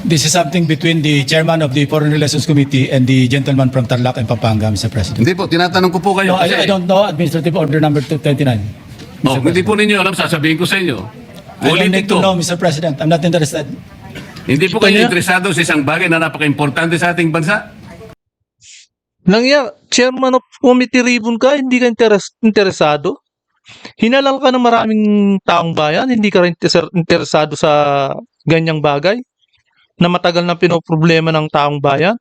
This is something between the chairman of the Foreign Relations Committee and the gentleman from Tarlac and Pampanga, Mr. President. Hindi po, tinatanong ko po kayo. No, I don't know Administrative Order number 229. Oh, hindi po ninyo alam, sasabihin ko sa inyo. I don't Ulitin need to ko. know, Mr. President. I'm not interested. Hindi po kayo interesado sa isang bagay na napaka-importante sa ating bansa? Chairman of committee ribbon ka, hindi ka interesado? Hinalal ka ng maraming taong bayan, hindi ka rin interesado sa ganyang bagay na matagal na pinoproblema ng taong bayan?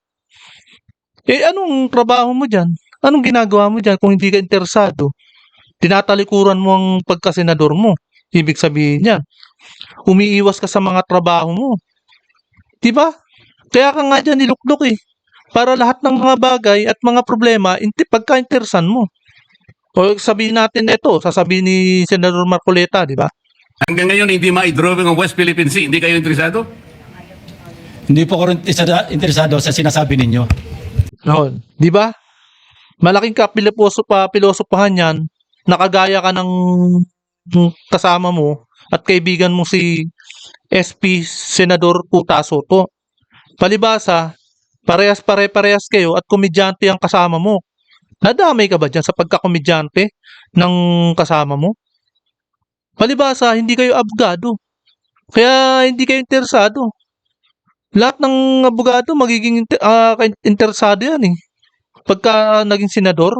Eh, anong trabaho mo dyan? Anong ginagawa mo dyan kung hindi ka interesado? Tinatalikuran mo ang pagkasenador mo. Ibig sabihin niyan, umiiwas ka sa mga trabaho mo. Diba? Kaya ka nga dyan niluklok eh. Para lahat ng mga bagay at mga problema, pagka-interesan mo. O sabihin natin ito, sasabihin ni Senador Marcoleta, di ba? Hanggang ngayon, hindi ma-drawing ang West Philippine Sea. Hindi kayo interesado? Hindi po ko rin interesado sa sinasabi ninyo. No, di ba? Malaking pilosopahan yan, nakagaya ka ng kasama mo at kaibigan mo si SP Senador Puta Soto. Palibasa, parehas kayo at komedyante ang kasama mo. Nadamay ka ba dyan sa pagkakomedyante ng kasama mo? Palibasa, hindi kayo abogado. Kaya hindi kayo interesado. Lahat ng abogado magiging interesado yan eh. Pagka naging senador.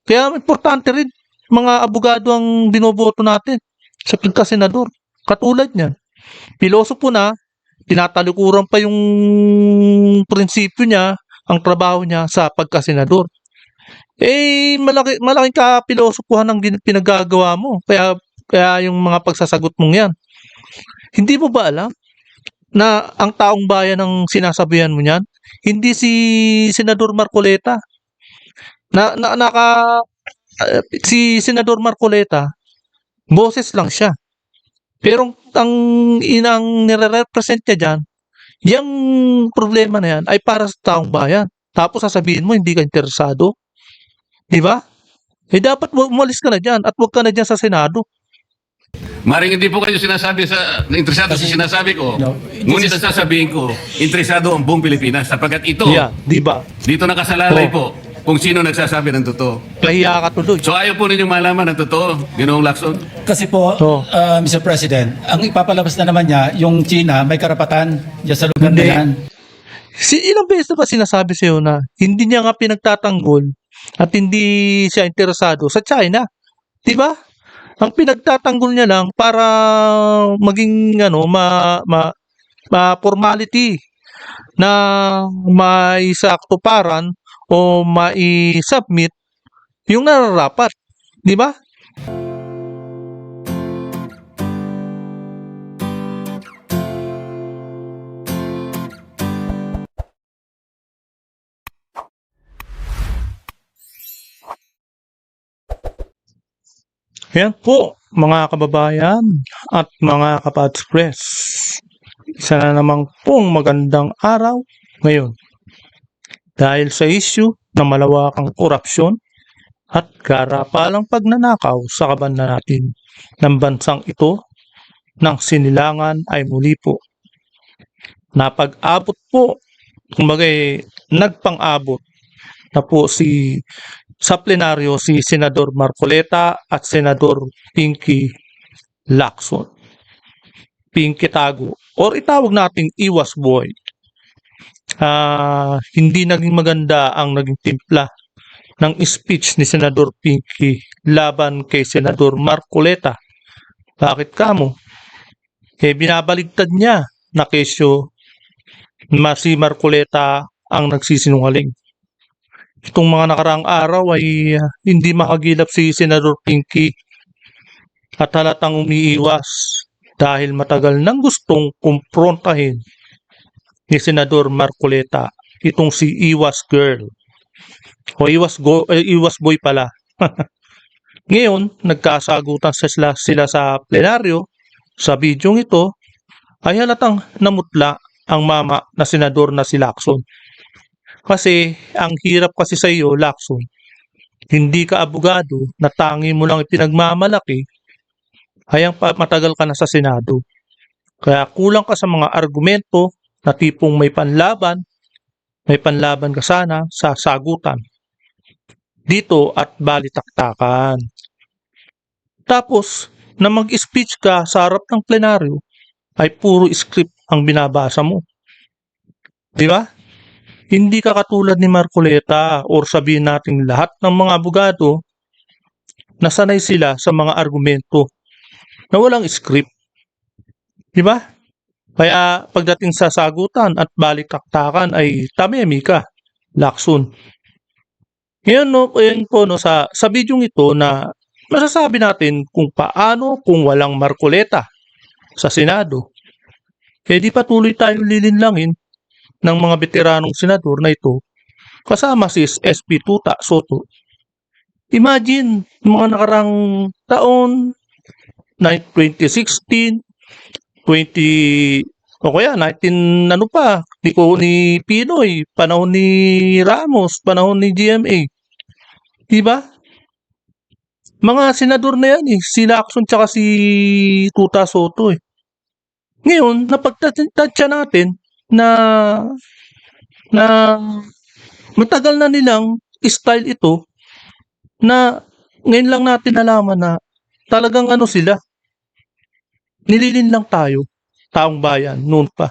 Kaya importante rin mga abogado ang binoboto natin sa pagka-senador. Katulad niyan. Pilosopo na, tinatalikuran pa yung prinsipyo niya, ang trabaho niya sa pagka-senador. Eh, malaking kapilosopuhan ang pinagagawa mo. Kaya yung mga pagsasagot mong yan. Hindi mo ba alam na ang taong bayan ang sinasabihan mo niyan? Hindi si Senador Marcoleta. Si Senador Marcoleta, boses lang siya. Pero ang inang nire-represent niya dyan, yung problema na yan ay para sa taong bayan. Tapos sasabihin mo, hindi ka interesado. Di ba? Eh dapat umalis ka na dyan at huwag ka na dyan sa Senado. Maring hindi po kayo sinasabi interesado sa sinasabi ko. No, Ngunit ang sasabihin ko, interesado ang buong Pilipinas sapagkat ito, Yeah, di ba? dito nakasalalay Oh. po kung sino nagsasabi ng totoo. Kahiya ka tuloy. So ayaw po ninyong malaman ng totoo, Ginoong Lacson? Kasi po, Oh. Mr. President, ang ipapalabas na naman niya, yung China may karapatan dyan sa lugar na Hindi. yan. Ilang beses na ba sinasabi sa'yo na hindi niya nga pinagtatanggol at hindi siya interesado sa China? Di ba? Ang pinagtatanggol niya lang para maging formality na maisaktuparan o mai-submit yung nararapat. Di ba? Yan po, mga kababayan at mga kapadspress. Isa na namang pong magandang araw ngayon. Dahil sa issue ng malawakang korupsyon at karapalang pagnanakaw sa kabanata natin ng bansang ito ng sinilangan ay muli po napag-abot po, kumbaga nagpang-abot na po sa plenaryo si Senador Marcoleta at Senador Pinky Lacson. Pinky Tago or itawag nating Iwas Boy. Hindi naging maganda ang naging timpla ng speech ni Senador Pinky laban kay Senador Marcoleta. Bakit kamo? Binabaligtad niya na kesyo si Marcoleta ang nagsisinungaling. Itong mga nakaraang araw ay hindi makagilap si Senador Pinky at halatang umiiwas dahil matagal nang gustong kumprontahin ni Senador Marcoleta itong si Iwas Girl o Iwas Boy pala. Ngayon, nagkasagutan sila sa plenaryo. Sa bidyong ito ay halatang namutla ang mama na senador na si Lacson. Kasi ang hirap kasi sa iyo, Lacson, hindi ka abogado na tangi mo lang ipinagmamalaki, hayang matagal ka na sa Senado. Kaya kulang ka sa mga argumento na tipong may panlaban ka sana sa sagutan dito at balitaktakan. Tapos, na mag-speech ka sa harap ng plenaryo, ay puro script ang binabasa mo. Di ba? Hindi ka katulad ni Marcoleta or sabihin natin lahat ng mga abogado na sanay sila sa mga argumento na walang script. Di ba? Kaya pagdating sa sagutan at balitaktakan ay tamemi ka, lakson. Ngayon no, ayan po no, sa video ito na masasabi natin kung paano kung walang Marcoleta sa Senado. Eh di patuloy tayong lilinlangin ng mga veteranong senador na ito kasama si SP Tuta Soto. Imagine, mga nakarang taon, 2016, 20, o kaya 19, ano pa, ni Pinoy, panahon ni Ramos, panahon ni GMA. Diba? Mga senador na yan si Lacson tsaka si Tuta Soto Ngayon, napagtansya natin na matagal na nilang style ito na ngayon lang natin nalaman na talagang ano sila, nililin lang tayo, taong bayan, noon pa.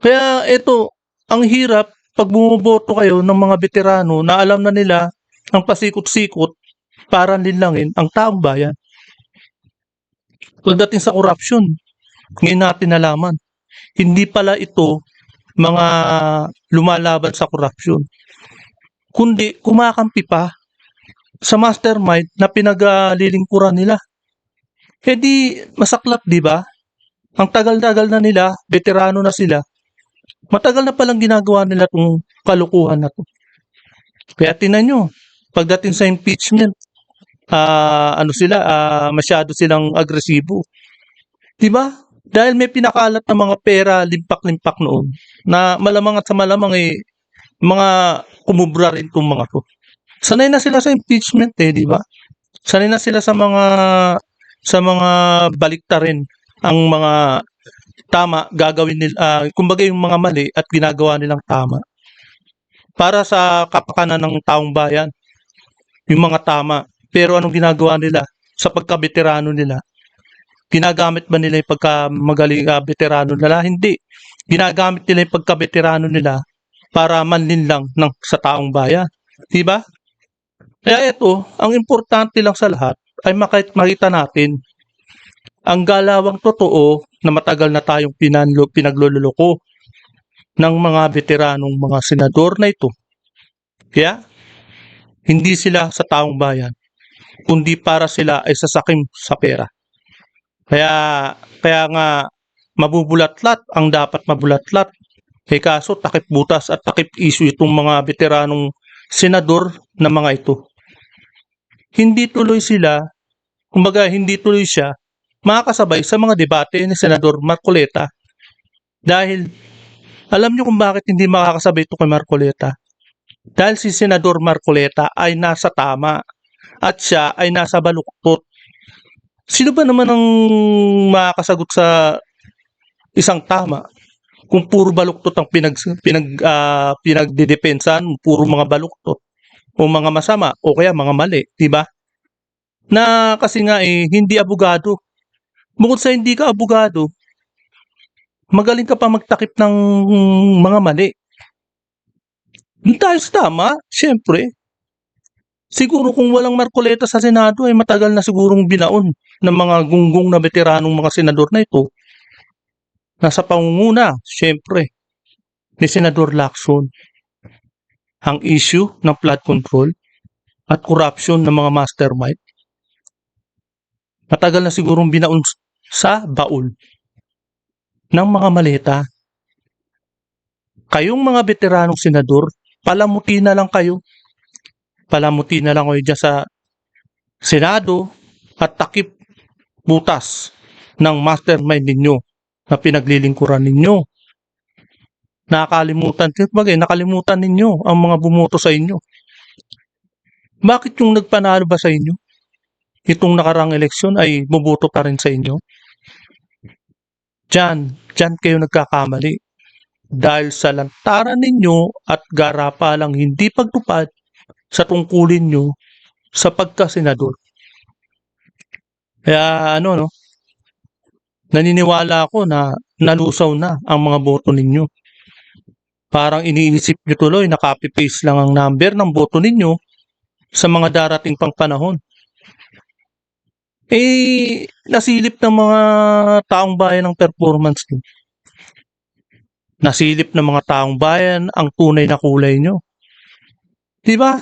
Kaya ito, ang hirap pag bumoboto kayo ng mga veterano na alam na nila ang pasikot-sikot para linlangin ang taong bayan. Pagdating sa corruption, ngayon natin nalaman, hindi pala ito mga lumalaban sa corruption, kundi kumakampi pa sa mastermind na pinaglilingkuran nila. Eh di masaklap, di ba? Ang tagal-tagal na nila, veterano na sila. Matagal na palang ginagawa nila itong kalukuhan na to. Kaya tinan nyo, pagdating sa impeachment, masyado silang agresibo. Di ba? Dahil may pinakalat na mga pera, limpak-limpak noon, na malamang at sa malamang mga kumubra rin itong mga to. Sanay na sila sa impeachment di ba? Sanay na sila sa mga baliktarin ang mga tama gagawin nila, kumbaga yung mga mali at ginagawa nilang tama. Para sa kapakanan ng taong bayan, yung mga tama. Pero anong ginagawa nila sa pagka-veterano nila? Ginagamit ba nila yung pagka-magaling veterano nila? Hindi. Ginagamit nila yung pagka-veterano nila para manlinlang sa taong bayan. Diba? Kaya ito, ang importante lang sa lahat ay makita natin ang galawang totoo na matagal na tayong pinagluloko ng mga veteranong mga senador na ito. Kaya, hindi sila sa taong bayan, kundi para sila ay sasakim sa pera. Kaya nga, mabubulatlat ang dapat mabulatlat. Kaso takip butas at takip issue itong mga veteranong senador na mga ito. Hindi tuloy siya makakasabay sa mga debate ni Senador Marcoleta. Dahil, alam niyo kung bakit hindi makakasabay ito kay Marcoleta? Dahil si Senador Marcoleta ay nasa tama at siya ay nasa baluktot. Sino ba naman ang makakasagot sa isang tama kung puro baluktot ang pinagdidepensahan, puro mga baluktot o mga masama o kaya mga mali, di ba? Na kasi nga hindi abogado. Bukod sa hindi ka abogado, magaling ka pa magtakip ng mga mali. Doon tayo sa tama, syempre. Siguro kung walang Marcoleta sa Senado ay matagal na sigurong binaon ng mga gunggong na veteranong mga senador na ito. Nasa pangunguna, syempre, ni Senador Lacson, ang issue ng flood control at corruption ng mga mastermind. Matagal na sigurong binaon sa baul ng mga maleta. Kayong mga veteranong senador, palamuti na lang kayo. Palamuti na lang kayo dyan sa Senado at takip butas ng mastermind ninyo na pinaglilingkuran ninyo. Nakalimutan ninyo ang mga bumoto sa inyo. Bakit yung nagpanalo ba sa inyo? Itong nakarang eleksyon ay buboto pa rin sa inyo? Diyan kayo nagkakamali. dahil sa lantaran ninyo at garapalang hindi pagtupad sa tungkulin nyo sa pagkasenador. Kaya no, naniniwala ako na nalusaw na ang mga boto ninyo. Parang iniisip nyo tuloy na copy-paste lang ang number ng boto ninyo sa mga darating pang panahon. Nasilip ng mga taong bayan ang performance nyo. Nasilip ng mga taong bayan ang tunay na kulay nyo. Diba?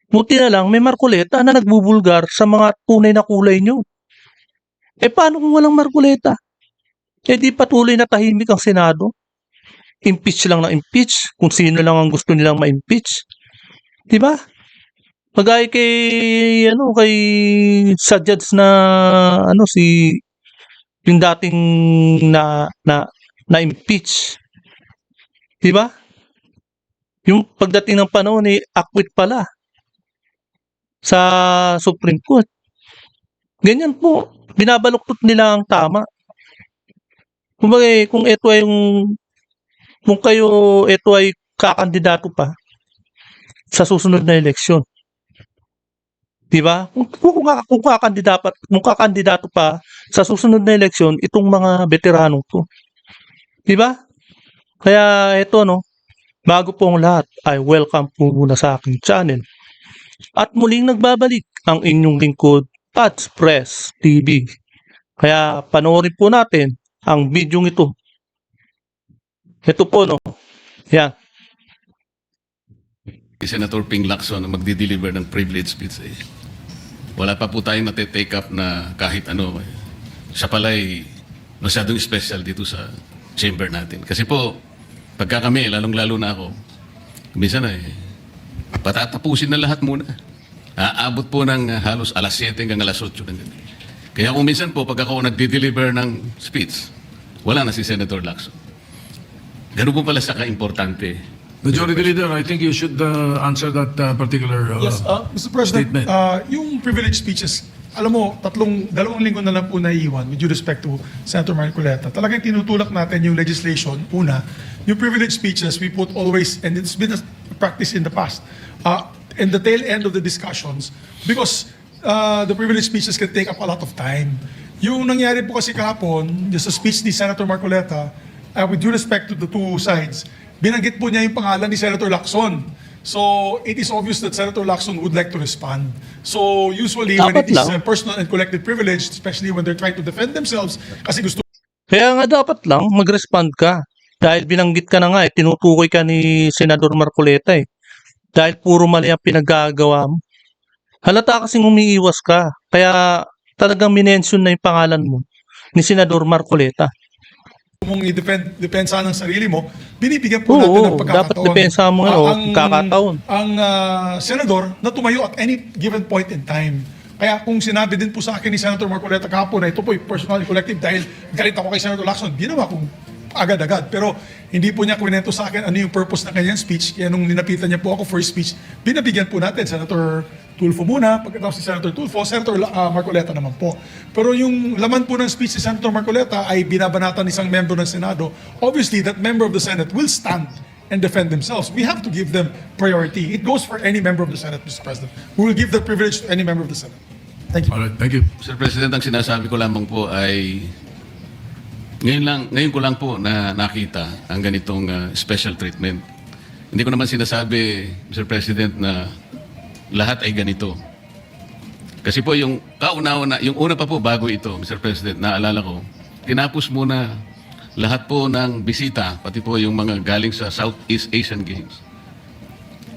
Buti na lang may Marcoleta na nagbubulgar sa mga tunay na kulay nyo. Paano kung walang Marcoleta? Di patuloy na tahimik ang Senado. Impeach lang na impeach kung sino lang ang gusto nilang ma-impeach. Diba? Pagay kay sa judge na si yung dating na impeach. 'Di ba? Yung pagdating ng panahon acquit pala sa Supreme Court. Ganyan po, binabaluktot nila ang tama. Kumbaga kung ito ay kakandidato pa sa susunod na eleksyon. 'Di ba? Kung kakandidato pa sa susunod na eleksyon itong mga veteranong to. 'Di ba? Kaya ito bago po ang lahat ay welcome po muna sa aking channel. At muling nagbabalik ang inyong lingkod Pats Press TV. Kaya panoorin po natin ang bidyong ito. Ito po Yan. Senator Ping Lacson na magdi-deliver ng privilege speech. Wala pa po tayong nate-take up na kahit ano. Siya pala'y masyadong special dito sa chamber natin. Kasi po, pagka kami, lalong-lalo na ako, minsan patatapusin na lahat muna. Aabot po ng halos alas 7 hanggang alas 8 ng gabi. Kaya kung minsan po, pag ako nagdi-deliver ng speech, wala na si Senator Lacson. Ganun po pala sa ka-importante. Majority Leader, I think you should answer that particular Yes, Mr. President, statement. yung privilege speeches, alam mo, dalawang linggo na lang po naiiwan with due respect to Senator Marcoleta. Talagang tinutulak natin yung legislation, una, yung privilege speeches, we put always, and it's been a practice in the past, in the tail end of the discussions, because the privilege speeches can take up a lot of time. Yung nangyari po kasi kahapon, sa speech ni Senator Marcoleta, with due respect to the two sides, binanggit po niya yung pangalan ni Senator Lacson. So, it is obvious that Senator Lacson would like to respond. So, usually, when Dapat it is lang. personal and collective privilege, especially when they're trying to defend themselves, kasi gusto Kaya nga dapat lang mag-respond ka. Dahil binanggit ka na nga tinutukoy ka ni Senador Marcoleta Dahil puro mali ang pinaggagawa mo. Halata kasing umiiwas ka. Kaya talagang minention na yung pangalan mo ni Senador Marcoleta. mong i-depensa ng sarili mo, binibigyan po natin ng pagkakataon. Dapat depensa mo pagkakataon. Ang senador na tumayo at any given point in time. Kaya kung sinabi din po sa akin ni Senator Marcoleta kahapon na ito po personal and collective dahil galit ako kay Senator Lacson, ginawa kong agad-agad. Pero hindi po niya kwento sa akin ano yung purpose ng kanyang speech. Kaya nung ninapitan niya po ako for speech, binabigyan po natin Senator Tulfo muna, pagkatapos si Senator Tulfo, Senator Marcoleta naman po. Pero yung laman po ng speech si Senator Marcoleta ay binabanatan isang member ng Senado. Obviously, that member of the Senate will stand and defend themselves. We have to give them priority. It goes for any member of the Senate, Mr. President. We will give that privilege to any member of the Senate. Thank you. All right, thank you. Sir President, ang sinasabi ko lamang po ay ngayon ko lang po na nakita ang ganitong special treatment. Hindi ko naman sinasabi, Mr. President, na lahat ay ganito. Kasi po yung yung una pa po bago ito, Mr. President, naalala ko, tinapos muna lahat po ng bisita, pati po yung mga galing sa Southeast Asian Games.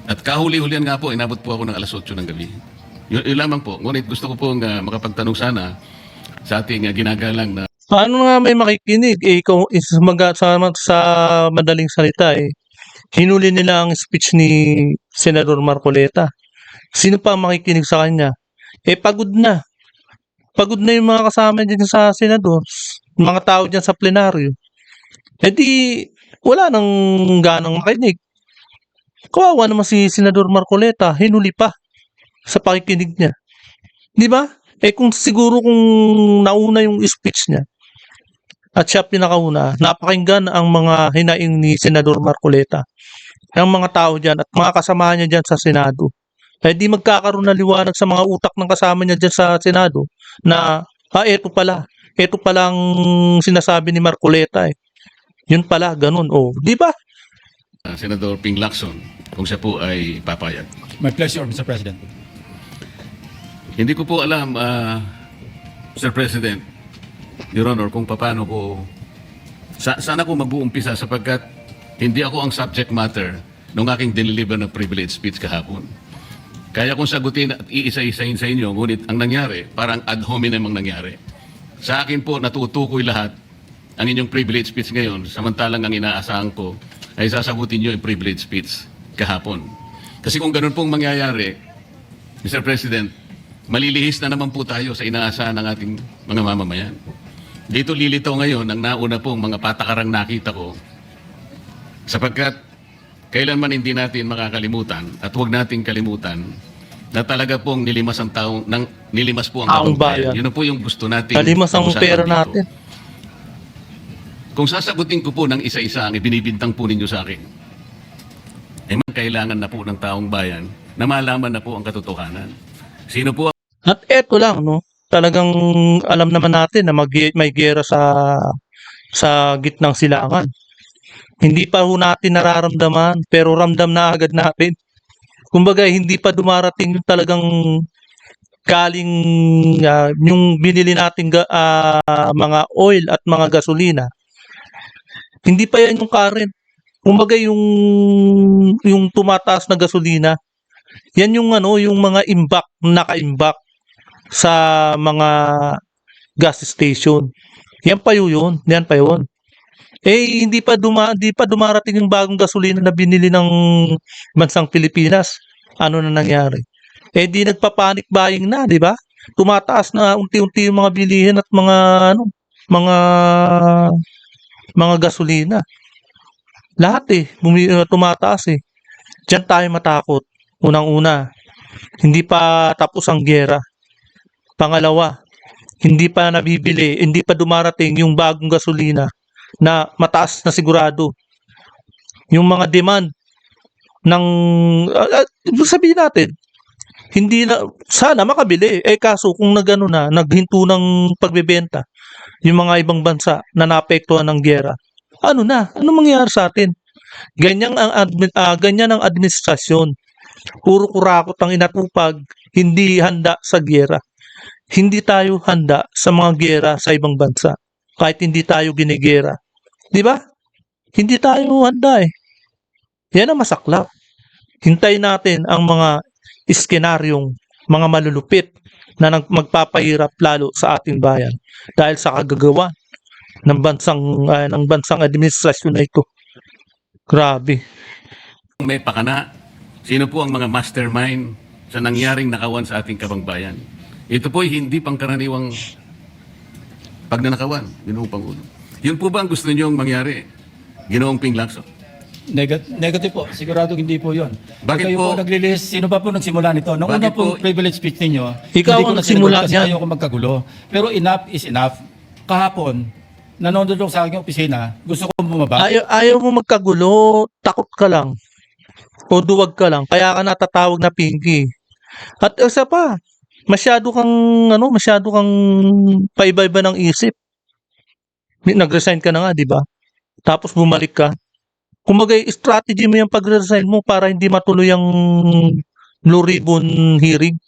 At kahuli-hulian nga po, inabot po ako ng alas 8 ng gabi. Yun lamang po. Ngunit gusto ko po makapagtanong sana sa ating ginagalang na Paano nga may makikinig? Ikaw, sa madaling salita hinuli nila ang speech ni Senador Marcoleta. Sino pa ang makikinig sa kanya? Pagod na. Pagod na yung mga kasama dyan sa senador. Mga tao dyan sa plenaryo. Di, wala nang ganang makinig. Kawawa naman si Senador Marcoleta. Hinuli pa sa pakikinig niya. Di ba? Kung siguro kung nauna yung speech niya, at siya pinakauna, napakinggan ang mga hinaing ni Senador Marcoleta. Ang mga tao dyan at mga kasamahan niya dyan sa Senado. Eh di magkakaroon na liwanag sa mga utak ng kasama niya dyan sa Senado na, eto pala. Ito pala ang sinasabi ni Marcoleta eh. Yun pala, ganun. Oh, di ba? Senador Ping Lacson, kung siya po ay papayag. My pleasure, Mr. President. Hindi ko po alam, Mr. President, Your Honor, kung paano ko, saan ako mag-uumpisa sapagkat hindi ako ang subject matter ng aking diniliver na privilege speech kahapon. Kaya kong sagutin at iisa-isahin sa inyo, ngunit ang nangyari, parang ad hominem ang nangyari. Sa akin po, natutukoy lahat ang inyong privilege speech ngayon, samantalang ang inaasahan ko ay sasagutin nyo yung privilege speech kahapon. Kasi kung ganun pong mangyayari, Mr. President, malilihis na naman po tayo sa inaasahan ng ating mga mamamayan. Dito lilitaw ngayon ang nauna pong mga patakarang nakita ko sapagkat kailanman hindi natin makakalimutan at huwag nating kalimutan na talaga pong nilimas po ang taong bayan. Yun na po yung gusto natin. Kalimas ang pag-usapan pera dito. natin. Kung sasagutin ko po ng isa-isa ang ibinibintang po ninyo sa akin, ay kailangan na po ng taong bayan na malaman na po ang katotohanan. Sino po At eto lang, no? Talagang alam naman natin na may giyera sa gitnang silangan. Hindi pa ho natin nararamdaman, pero ramdam na agad natin. Kumbaga, hindi pa dumarating yung talagang galing yung binili nating mga oil at mga gasolina. Hindi pa yan yung current. Kumbaga, yung tumataas na gasolina, yan yung yung mga naka-imbak sa mga gas station. Yan pa yun. Eh hindi pa dumarating yung bagong gasolina na binili ng bansang Pilipinas. Ano na nangyari? Eh di nagpa-panic buying na, di ba? Tumataas na unti-unti yung mga bilihin at mga gasolina. Lahat tumataas eh. Diyan tayo matakot. Unang-una, hindi pa tapos ang giyera. Pangalawa, hindi pa nabibili, hindi pa dumarating yung bagong gasolina na mataas na sigurado. Yung mga demand ng, sabihin natin, hindi na, sana makabili. Eh kaso kung naghinto ng pagbebenta, yung mga ibang bansa na naapektuhan ng giyera, ano mangyayari sa atin? Ganyan ang administrasyon. Puro kurakot ang inatupag, hindi handa sa giyera. Hindi tayo handa sa mga giyera sa ibang bansa. Kahit hindi tayo ginigera. Di ba? Hindi tayo handa eh. Yan ang masaklap. Hintayin natin ang mga iskenaryong, mga malulupit na magpapahirap lalo sa ating bayan dahil sa kagagawa ng bansang administrasyon na ito. Grabe. may pakana? Sino po ang mga mastermind sa nangyaring nakawan sa ating kabangbayan? Ito po ay hindi pangkaraniwang pagnanakawan, Ginoong Pangulo. Yun po ba ang gusto ninyong mangyari, Ginoong Ping Lacson? Negative po. Sigurado hindi po yun. Bakit Kayo po? Naglilist, sino ba po nagsimula nito? Nung Bakit una pong po? privilege speech ninyo, Ikaw hindi ko ang nagsimula nagsimula kasi niyan. ayoko magkagulo. Pero enough is enough. Kahapon, nanonood ako sa aking opisina, gusto ko bumaba. Ayaw mo magkagulo, takot ka lang. O duwag ka lang. Kaya ka natatawag na Pinky. At isa pa, masyado kang paiba-iba ng isip. Nag-resign ka na nga, di ba? Tapos bumalik ka. Kumbaga, strategy mo yung pag-resign mo para hindi matuloy ang Blue Ribbon hearing.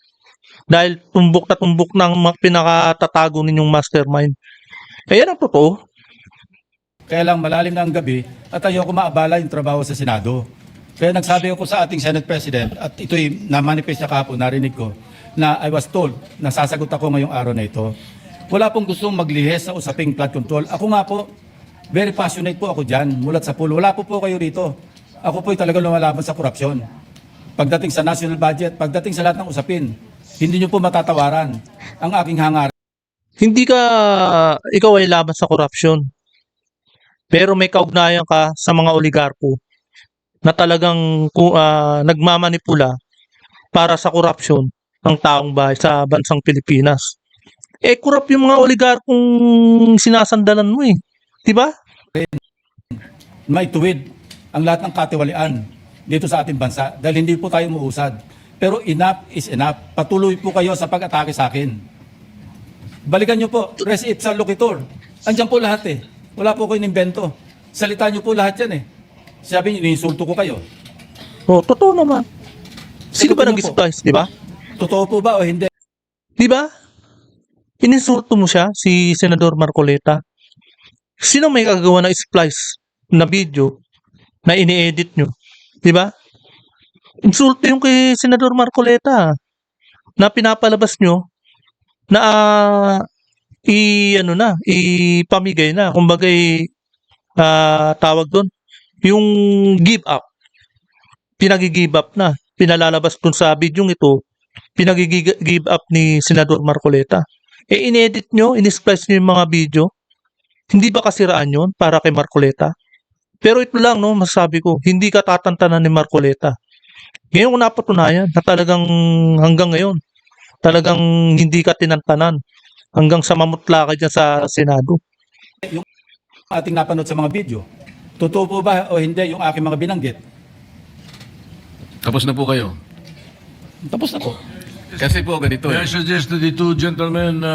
Dahil tumbok na ang pinakatatago ninyong mastermind. Kaya yan ang totoo. Kaya lang malalim na ang gabi at ayoko maabala yung trabaho sa Senado. Kaya nagsabi ako sa ating Senate President at ito'y na-manifest niya kahapon, narinig ko, na I was told na sasagot ako ngayong araw na ito. Wala pong gustong maglihis sa usaping flood control. Ako nga po, very passionate po ako dyan, mulat sa pool. Wala po kayo rito. Ako po'y talagang lumalaban sa korupsyon. Pagdating sa national budget, pagdating sa lahat ng usapin, hindi nyo po matatawaran ang aking hangarin. Ikaw ay laban sa korupsyon. Pero may kaugnayan ka sa mga oligarko na talagang nagmamanipula para sa korupsyon ng taong bahay sa bansang Pilipinas. Eh, korap yung mga oligarkong sinasandalan mo eh. Di ba? Maituwid ang lahat ng katiwalian dito sa ating bansa dahil hindi po tayo umuusad. Pero enough is enough. Patuloy po kayo sa pag-atake sa akin. Balikan nyo po, res ipsa loquitur. Andiyan po lahat eh. Wala po ko inimbento. Salita nyo po lahat yan eh. Sabi nyo, iniinsulto ko kayo. Oh, totoo naman. Sino ba Totoo po. nag-splice, di ba? Totoo po ba o hindi? Di ba? Ininsulto mo siya, si Senador Marcoleta. Sino may kagawa ng splice na video na ini-edit nyo? Di ba? Insulto yung kay Senador Marcoleta na pinapalabas nyo na ipamigay na. Kumbaga, tawag doon, yung give up. Pinag-give up na. Pinalalabas dun sa video ito, pinag-give up ni Senador Marcoleta. In-edit nyo, in-splice nyo yung mga video. Hindi ba kasiraan yun para kay Marcoleta? Pero ito lang, no, masasabi ko, hindi ka tatantanan ni Marcoleta. Ngayon ko napatunayan na talagang hanggang ngayon, talagang hindi ka tinantanan hanggang sa mamutla ka dyan sa Senado. Ating napanood sa mga video. Totoo po ba o hindi yung aking mga binanggit? Tapos na po kayo. Tapos na po. Kasi po ganito I eh. suggest that the two gentlemen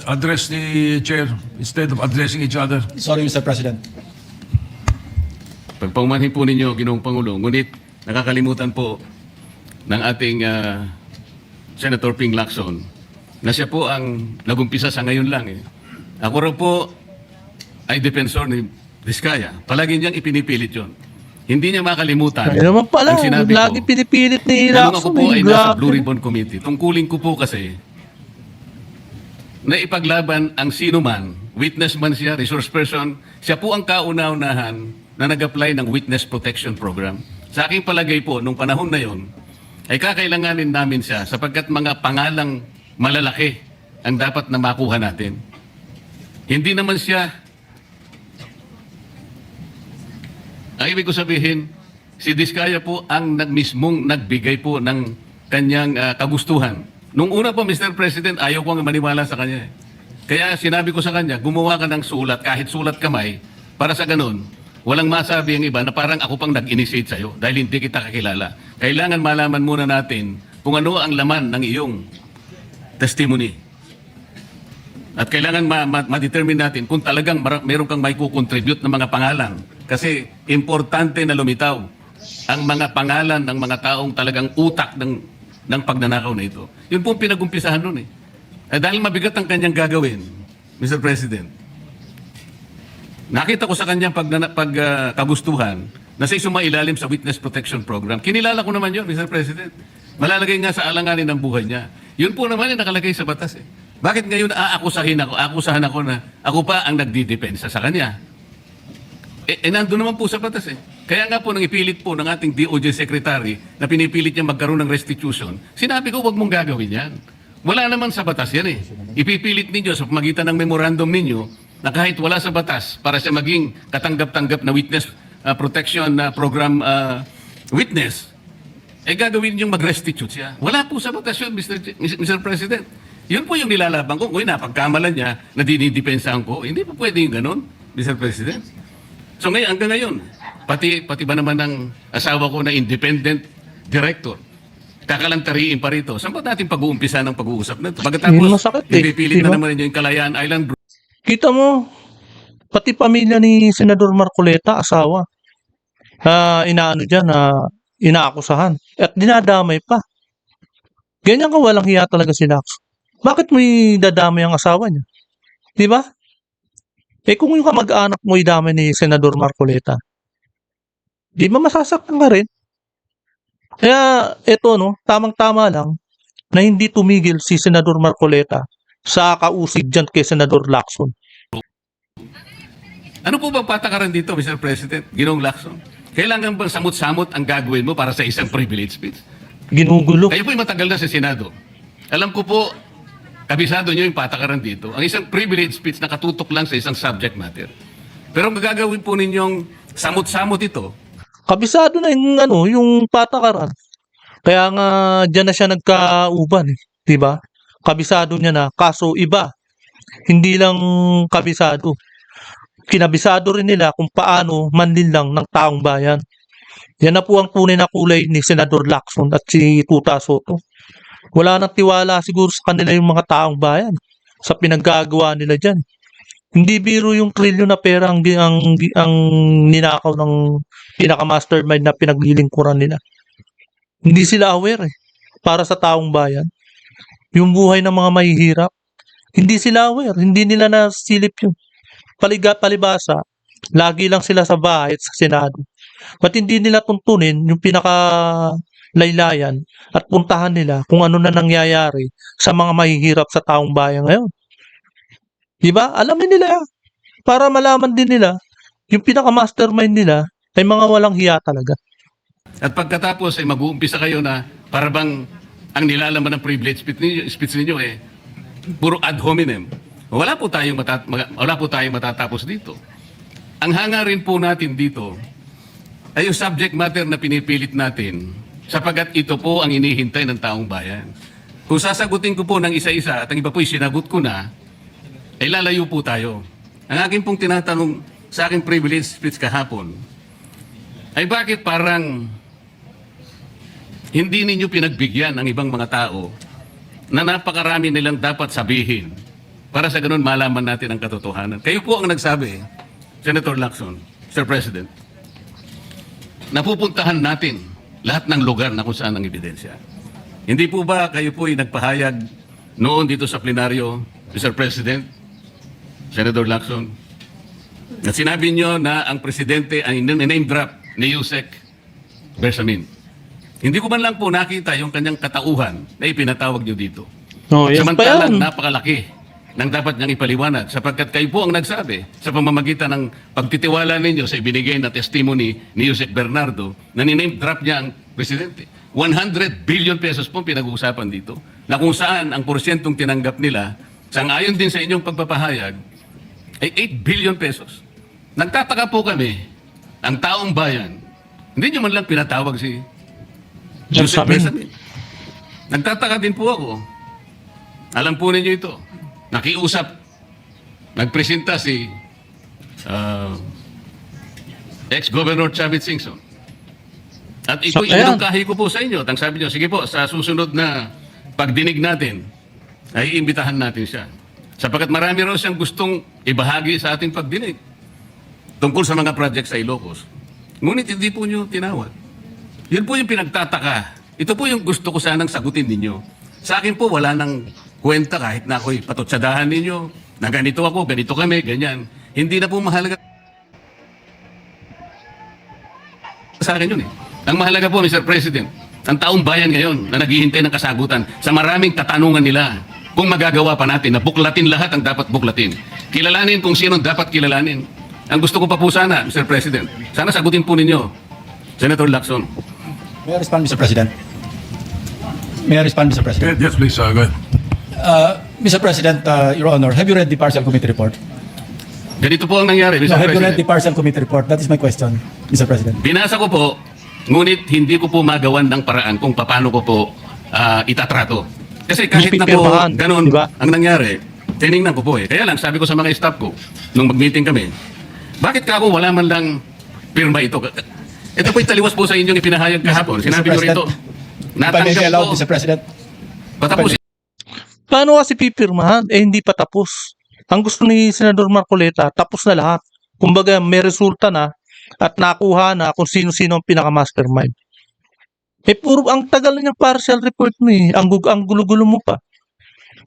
address the chair instead of addressing each other. Sorry, Mr. President. Pagpaumanhin po ninyo, Ginoong Pangulo, ngunit nakakalimutan po ng ating Senator Ping Lacson na siya po ang nagumpisa sa ngayon lang eh. Ako rin po ay defensor ni Vizcaya. Palagi niyang ipinipilit yon. Hindi niya makalimutan Ay naman pala, ang sinabi lagi ko. pinipilit ni Nung ako Lacson. po ay eh, nasa grabe. Blue Ribbon Committee, tungkulin ko po kasi na ipaglaban ang sino man, witness man siya, resource person, siya po ang kauna-unahan na nag-apply ng Witness Protection Program. Sa aking palagay po, nung panahon na yon, ay kakailanganin namin siya sapagkat mga pangalang malalaki ang dapat na makuha natin. Hindi naman siya, ang ibig ko sabihin, si Vizcaya po ang mismong nagbigay po ng kanyang kagustuhan. Nung una po, Mr. President, ayaw ko nga maniwala sa kanya. Kaya sinabi ko sa kanya, gumawa ka ng sulat, kahit sulat kamay, para sa ganun, walang masabi ang iba na parang ako pang nag-initiate sa'yo dahil hindi kita kakilala. Kailangan malaman muna natin kung ano ang laman ng iyong testimony. At kailangan ma-determine natin kung talagang meron kang may kukontribute ng mga pangalan. Kasi importante na lumitaw ang mga pangalan ng mga taong talagang utak ng pagnanakaw na ito. Yun po ang pinag-umpisahan nun eh. Dahil mabigat ang kanyang gagawin, Mr. President. Nakita ko sa kanyang pagkagustuhan na siya sumailalim sa Witness Protection Program. Kinilala ko naman yun, Mr. President. Malalagay nga sa alanganin ng buhay niya. Yun po naman yung nakalagay sa batas eh. Bakit ngayon akusahan ako na ako pa ang nagdidepensa sa kanya? Nandun naman po sa batas eh. Kaya nga po nang ipilit po ng ating DOJ Secretary na pinipilit niya magkaroon ng restitution, sinabi ko huwag mong gagawin yan. Wala naman sa batas yan eh. Ipipilit ninyo sa pamagitan ng memorandum ninyo na kahit wala sa batas para siya maging katanggap-tanggap na witness protection program witness, gagawin niyong mag-restitute siya. Wala po sa batas yun, Mr. President. Yun po yung nilalaban ko. Kung napagkamalan niya na dinidepensahan ko, hindi po pwede yung ganun, Mr. President. So ngayon, hanggang ngayon, pati ba naman ng asawa ko na independent director, kakalantariin pa rito. Saan ba natin pag-uumpisa ng pag-uusap na ito? Yun Pagkatapos, masakit eh, ipipilit diba? na naman ninyo yung Kalayaan Island Group. Kita mo, pati pamilya ni Senador Marcoleta, asawa, inaakusahan. At dinadamay pa. Ganyan ka walang hiya talaga si Lacson. Bakit mo idadamay ang asawa niya? Di ba? Kung yung kamag-anak mo idamay ni Senador Marcoleta, di ba masasaktan ka rin? Kaya ito no, tamang-tama lang na hindi tumigil si Senador Marcoleta sa kausig dyan kay Senador Lacson. Ano po bang patakaran dito, Mr. President? Ginoong Lacson? Kailangan bang samot-samot ang gagawin mo para sa isang privilege speech? Ginugulo. Kayo po'y matagal na sa Senado. Alam ko po, kabisado nyo yung patakaran dito. Ang isang privilege speech nakatutok lang sa isang subject matter. Pero ang gagawin po ninyong samot-samot ito, Kabisado na yung patakaran. Kaya nga diyan na siya nagkauban eh, 'di ba? Kabisado niya na, kaso iba. Hindi lang kabisado. kinabisado rin nila kung paano manlinlang ng taong bayan. Yan na po ang tunay na kulay ni Senador Lacson at si Tuta Soto. Wala nang tiwala siguro sa kanila yung mga taong bayan sa pinaggagawa nila dyan. Hindi biro yung trilyon na pera ang ninakaw ng pinaka-mastermind na pinaglilingkuran nila. Hindi sila aware para sa taong bayan. Yung buhay ng mga mahihirap, hindi sila aware, hindi nila nasilip yun. Palibasa, lagi lang sila sa bahay at sa Senado. Ba't hindi nila tuntunin yung pinaka-laylayan at puntahan nila kung ano na nangyayari sa mga mahihirap sa taong bayan ngayon? Diba? Alamin nila para malaman din nila yung pinaka-mastermind nila ay mga walang hiya talaga. At pagkatapos ay mag-uumpisa kayo na para bang ang nilalaman ng privilege speech ninyo puro ad hominem. Wala po tayong matatapos dito. Ang hangarin po natin dito ay yung subject matter na pinipilit natin sapagkat ito po ang inihintay ng taong bayan. Kung sasagutin ko po ng isa-isa at ang iba po'y sinagot ko na, ay lalayo po tayo. Ang akin pong tinatanong sa aking privilege speech kahapon ay bakit parang hindi ninyo pinagbigyan ang ibang mga tao na napakarami nilang dapat sabihin para sa ganun malaman natin ang katotohanan. Kayo po ang nagsabi, Senator Lacson, Mr. President, napupuntahan natin lahat ng lugar na kung saan ang ebidensya. Hindi po ba kayo po ay nagpahayag noon dito sa plenaryo, Mr. President, Senator Lacson, na sinabi nyo na ang presidente ay name drop ni Yusek Bersamin. Hindi ko man lang po nakita yung kanyang katauhan na ipinatawag nyo dito. Oh, yes pa Samantalang yan. napakalaki ng dapat niyang ipaliwanag sapagkat kayo po ang nagsabi sa pamamagitan ng pagtitiwala ninyo sa ibinigay na testimony ni Yusek Bernardo na niname drop niya ang presidente. 100 billion pesos po pinag-uusapan dito na kung saan ang porsyentong tinanggap nila sangayon din sa inyong pagpapahayag ay 8 billion pesos. Nagtataka po kami, ang taong bayan, hindi nyo man lang pinatawag si Joseph Bersamin. Nagtataka din po ako. Alam po ninyo ito. Nakiusap, nagpresenta si ex-Governor Chavit Singson. At ito'y Ayan. inungkahi ko po sa inyo. At ang sabi nyo, sige po, sa susunod na pagdinig natin, ay iimbitahan natin siya. Sapagkat marami raw siyang gustong ibahagi sa ating pagdinig tungkol sa mga project sa Ilocos. Ngunit hindi po nyo tinawag. Yun po yung pinagtataka. Ito po yung gusto ko sanang sagutin ninyo. Sa akin po, wala nang kwenta kahit na ako'y patutsadahan ninyo na ganito ako, ganito kami, ganyan. Hindi na po mahalaga sa akin yun Ang mahalaga po, Mr. President, ang taong bayan ngayon na naghihintay ng kasagutan sa maraming katanungan nila kung magagawa pa natin na buklatin lahat ang dapat buklatin. Kilalanin kung sino dapat kilalanin. Ang gusto ko pa po sana, Mr. President, sana sagutin po ninyo, Senator Lacson. May I respond, Mr. President? May I respond, Mr. President? Yes, please, go ahead. Mr. President, Your Honor, have you read the partial committee report? Ganito po ang nangyari, No, Mr. have you read President. the partial committee report? That is my question, Mr. President. Binasa ko po, ngunit hindi ko po magawan ng paraan kung paano ko po itatrato. Kasi kahit na po Pipirmahan, ganun diba? ang nangyari, tiningnan ko po Kaya lang, sabi ko sa mga staff ko, nung mag-meeting kami, bakit ka ako wala man lang pirma ito? Ito po'y taliwas po sa inyong ipinahayag kahapon. Mr. Sinabi nyo President, rito, If I may be natanggap allowed, ko, Mr. President. patapusin Paano kasi pipirmahan? Hindi pa tapos. Ang gusto ni Senador Marcoleta, tapos na lahat. Kumbaga, may resulta na at nakuha na kung sino-sino ang pinaka-mastermind. Puro ang tagal na yung partial report mo ang gulo-gulo mo pa.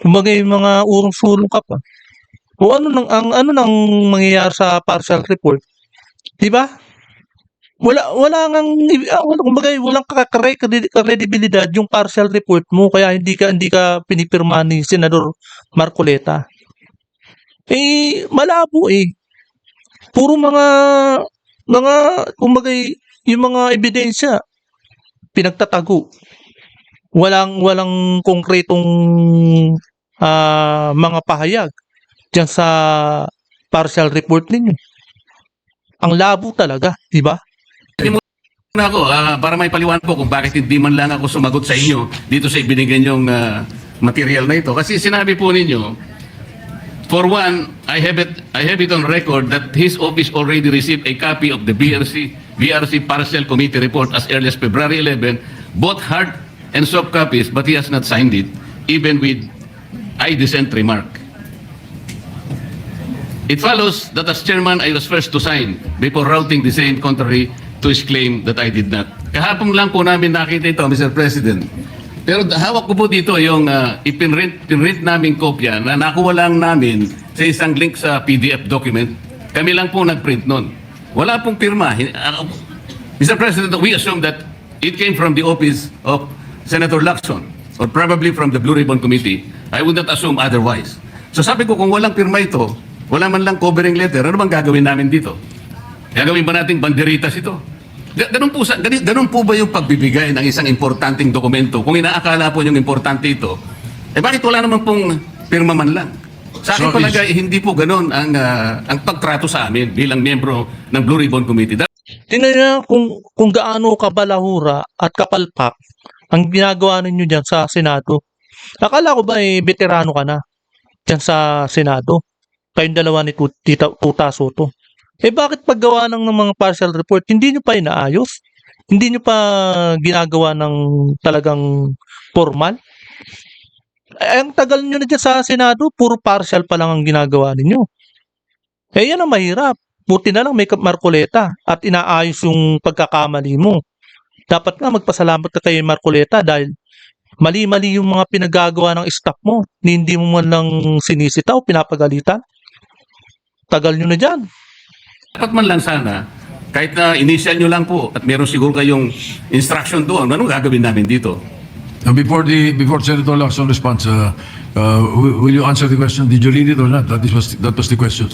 Kumbaga, yung mga urong-sulong ka pa. O ano nang mangyayari sa partial report? 'Di ba? Kumbaga, walang credibilidad yung partial report mo kaya hindi ka pinipirma ni Senador Marcoleta. Malabo Puro mga kumbaga yung mga ebidensya pinagtatago. Walang konkretong mga pahayag diyan sa partial report ninyo. Ang labo talaga, 'di ba? na ako para may paliwanag ko kung bakit hindi man lang ako sumagot sa inyo dito sa ibinigay niyong material na ito. Kasi sinabi po ninyo, For one, I have it on record that his office already received a copy of the BRC Partial Committee report as early as February 11, both hard and soft copies, but he has not signed it, even with I dissent remark. It follows that as chairman, I was first to sign before routing the same contrary to his claim that I did not. Kahapon lang po namin nakita ito, Mr. President. Pero hawak ko po dito yung pinrint namin kopya na nakuha lang namin sa isang link sa PDF document. Kami lang po nagprint nun. Wala pong pirma. Mr. President, we assume that it came from the office of Senator Lacson or probably from the Blue Ribbon Committee. I would not assume otherwise. So sabi ko, kung walang pirma ito, wala man lang covering letter, ano bang gagawin namin dito? Gagawin ba nating banderitas ito? Ganun po ba yung pagbibigay ng isang importanteng dokumento? Kung inaakala po yung importante ito, bakit wala naman pong pirma man lang? Sa akin So, palagay, hindi po ganun ang pagtrato sa amin bilang miyembro ng Blue Ribbon Committee. Tingnan niyo kung gaano kabalahura at kapalpak ang ginagawa ninyo dyan sa Senado. Akala ko ba veterano ka na dyan sa Senado? Kayong dalawa ni Tuta Soto. Bakit paggawa ng mga partial report, hindi nyo pa inaayos? Hindi nyo pa ginagawa ng talagang formal? Ang tagal nyo na dyan sa Senado, puro partial pa lang ang ginagawa ninyo. Yan ang mahirap. Buti na lang may Marcoleta at inaayos yung pagkakamali mo. Dapat nga magpasalamat ka kay Marcoleta dahil mali-mali yung mga pinagagawa ng staff mo. Hindi mo man lang sinisitaw, pinapagalitan. Tagal nyo na dyan. Dapat man lang sana, kahit na initial nyo lang po at meron siguro kayong instruction doon, anong gagawin namin dito? Before Senator Lacson responds, will you answer the question? Did you read it or not? That was the question.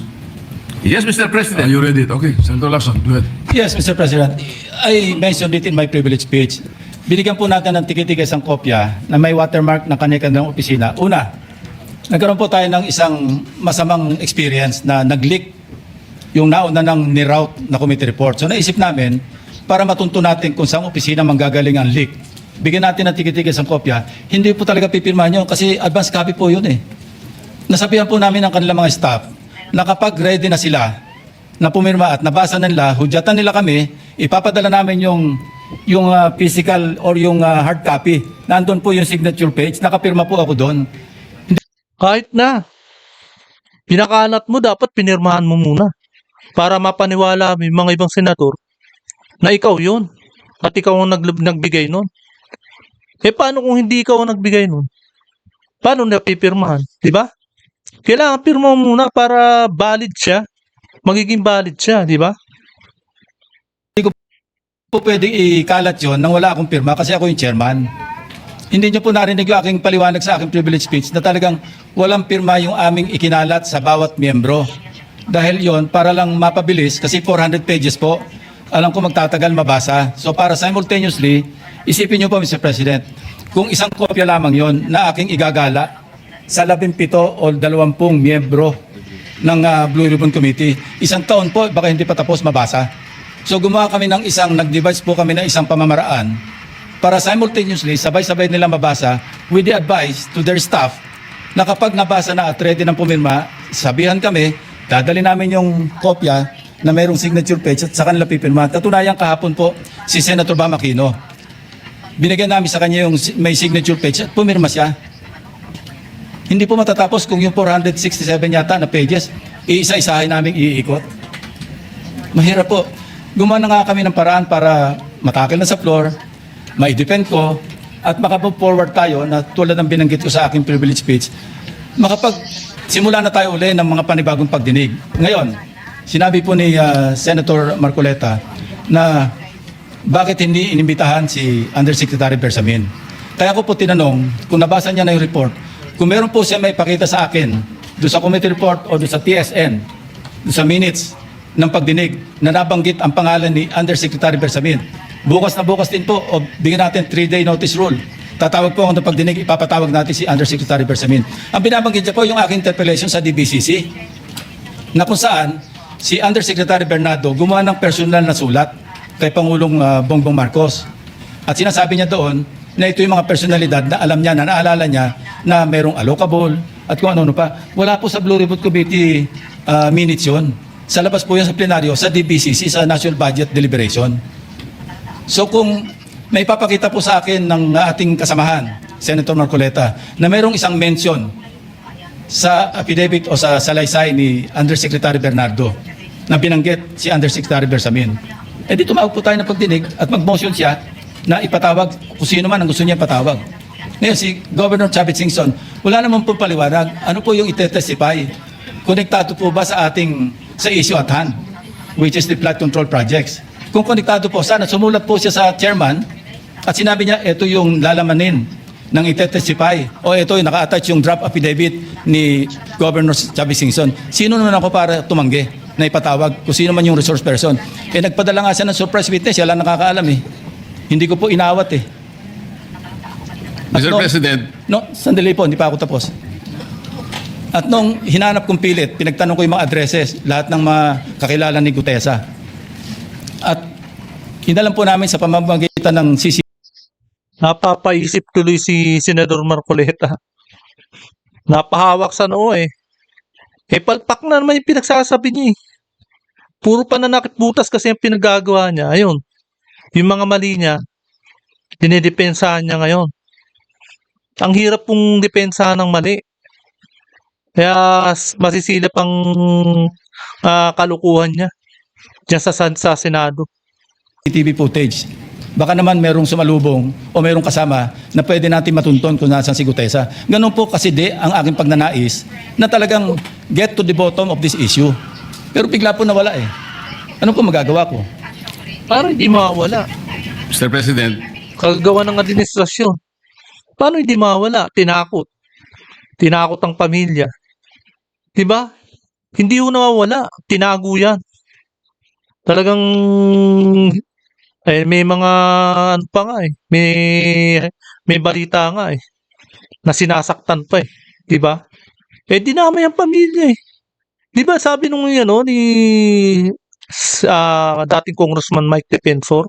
Yes, Mr. President. You read it. Okay, Senator Lacson, go ahead. Yes, Mr. President. I mentioned it in my privilege speech. Binigyan po natin ng tiki-tiki isang kopya na may watermark ng kanya-kanyang opisina. Una, nagkaroon po tayo ng isang masamang experience na nag-leak yung nauna ng ni-route na committee report. So naisip namin, para matunto natin kung saan opisina manggagaling ang leak, bigyan natin ng tiki-tiki isang kopya. Hindi po talaga pipirmahan yun kasi advance copy po yun eh. Nasabihan po namin ang kanilang mga staff na kapag ready na sila na pumirma at nabasa nila, hudyatan nila kami, ipapadala namin yung physical or yung hard copy. Nandun po yung signature page, nakapirma po ako doon. Kahit na. Pinakalat mo, dapat pinirmahan mo muna. Para mapaniwala yung mga ibang senador na ikaw yun. At ikaw ang nagbigay nun. Paano kung hindi ikaw ang nagbigay nun? Paano napipirmahan? Diba? Kailangan pirma mo muna para valid siya. Magiging valid siya, di ba? Po pwedeng ikalat yun nang wala akong pirma kasi ako yung chairman. Hindi niyo po narinig yung aking paliwanag sa aking privilege speech na talagang walang pirma yung aming ikinalat sa bawat miyembro. Dahil yon para lang mapabilis kasi 400 pages po. Alam ko magtatagal mabasa. So para simultaneously, isipin niyo po Mr. President, kung isang kopya lamang yon na aking igagala sa 17 o 20 miyembro ng Blue Ribbon Committee, isang taon po, baka hindi pa tapos mabasa. So gumawa kami ng nag-devise po kami ng isang pamamaraan para simultaneously, sabay-sabay nila mabasa with the advice to their staff na kapag nabasa na at ready ng pumirma, sabihan kami, dadali namin yung kopya na mayroong signature page at sa kanila pipirma. Katunayan kahapon po si Senator Bam Aquino. Binigyan namin sa kanya yung may signature page at pumirma siya. Hindi po matatapos kung yung 467 yata na pages, iisa-isahin namin iikot. Mahirap po. Gumawa na nga kami ng paraan para matakil na sa floor, ma-defend ko, at makapag forward tayo na tulad ng binanggit ko sa aking privilege speech, simula na tayo uli ng mga panibagong pagdinig. Ngayon, sinabi po ni Senator Marcoleta na bakit hindi inimbitahan si Undersecretary Bersamin. Kaya ko po tinanong, kung nabasa niya na yung report, kung meron po siya may pakita sa akin doon sa committee report o doon sa TSN, doon sa minutes ng pagdinig na nabanggit ang pangalan ni Undersecretary Bersamin. Bukas na bukas din po o bigyan natin 3-day notice rule. Tatawag po ako ng pagdinig, ipapatawag natin si Undersecretary Bersamin. Ang binabanggit niya po yung aking interpellation sa DBCC na kung saan si Undersecretary Bernardo gumawa ng personal na sulat kay Pangulong Bongbong Marcos. At sinasabi niya doon na ito yung mga personalidad na alam niya, na naalala niya na merong allocable at kung ano-ano pa. Wala po sa Blue Ribbon Committee minutes yun. Sa labas po yan sa plenaryo, sa DBCC, sa National Budget Deliberation. So kung may papakita po sa akin ng ating kasamahan, Senator Marcoleta, na mayroong isang mention sa affidavit o sa salaysay ni Undersecretary Bernardo na binanggit si Undersecretary Bersamin, eh di tumawag po tayo ng pagdinig at mag-motion siya na ipatawag kung sino man ang gusto niya patawag. Ngayon si Governor Chavit Singson, wala naman po paliwanag. Ano po yung itetestify? Konektado po ba sa issue at hand, which is the flood control projects? Kung konektado po, sana sumulat po siya sa chairman at sinabi niya, ito yung lalamanin ng itetestify o ito yung naka-attach yung draft affidavit ni Governor Chavit Singson. Sino naman ako para tumanggi na ipatawag kung sino man yung resource person? Eh nagpadala nga siya ng surprise witness, wala nakakaalam eh. Hindi ko po inawat eh. Mr. President, No, sandali po, hindi pa ako tapos. At nung hinanap kong pilit, pinagtanong ko yung mga addresses, lahat ng mga kakilala ni Gutesa. At hinalam po namin sa pamamagitan ng CC. Napapaisip tuloy si Senador Marcoleta. Napahawak sa noo eh. Eh palpak na naman yung pinagsasabi niya eh. Puro pananakit butas kasi ang pinagagawa niya. Ayun. Yung mga mali niya, dinidepensahan niya ngayon. Ang hirap pong depensahan ng mali. Kaya masisilip ang kalukuhan niya diyan sa Senado. TV footage. Baka naman merong sumalubong o merong kasama na pwede natin matunton kung nasaan si Gutesa. Ganun po kasi ang aking pagnanais na talagang get to the bottom of this issue. Pero bigla po nawala eh. Ano po magagawa ko? Para hindi mawala. Mr. President, Kagagawa ng administrasyon. Paano hindi mawala? Tinakot. Tinakot ang pamilya. Diba? Hindi ho nawawala. Tinago yan. Talagang may mga ano pa nga eh. May balita nga eh. Na sinasaktan pa eh. Diba? Eh dinamay ang pamilya eh. Diba sabi nung ni dating Congressman Mike Defensor,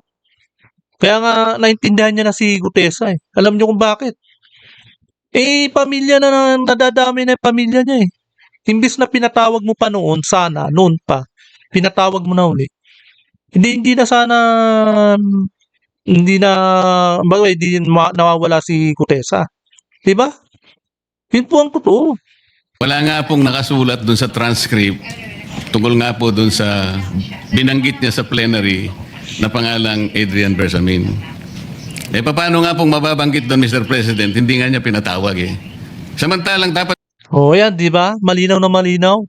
kaya nga naintindihan niya na si Gutesa eh. Alam niyo kung bakit? Eh pamilya na nadadami na yung pamilya niya eh. Imbis na pinatawag mo pa noon, sana, noon pa, pinatawag mo na uli. Hindi na sana, hindi nawawala si Gutesa. Diba? Yun po ang totoo. wala nga pong nakasulat dun sa transcript tungkol nga po dun sa binanggit niya sa plenary na pangalang Adrian Bersamin. Eh paano nga pong mababanggit doon, Mr. President? Hindi nga niya pinatawag eh. Samantalang dapat O yan, di ba? Malinaw na malinaw.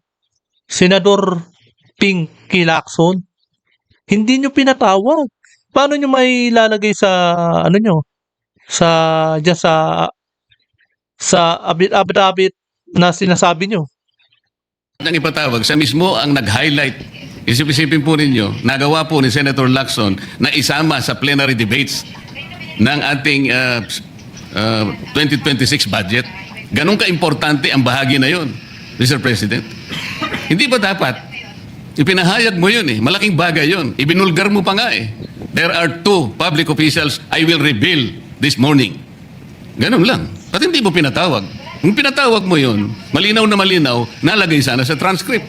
Senador Ping Lacson, hindi nyo pinatawag. Paano nyo may lalagay sa, ano nyo, dyan sa abit-abit na sinasabi nyo? ang ipatawag, siya mismo ang nag-highlight. Isip-isipin po ninyo, nagawa po ni Senator Lacson na isama sa plenary debates ng ating 2026 budget. Ganun ka-importante ang bahagi na yon, Mr. President. Hindi ba dapat? Ipinahayag mo yun eh. Malaking bagay yun. Ibinulgar mo pa nga eh. There are 2 public officials I will reveal this morning. Ganun lang. At hindi mo pinatawag. Kung pinatawag mo yun, malinaw na malinaw, nalagay sana sa transcript.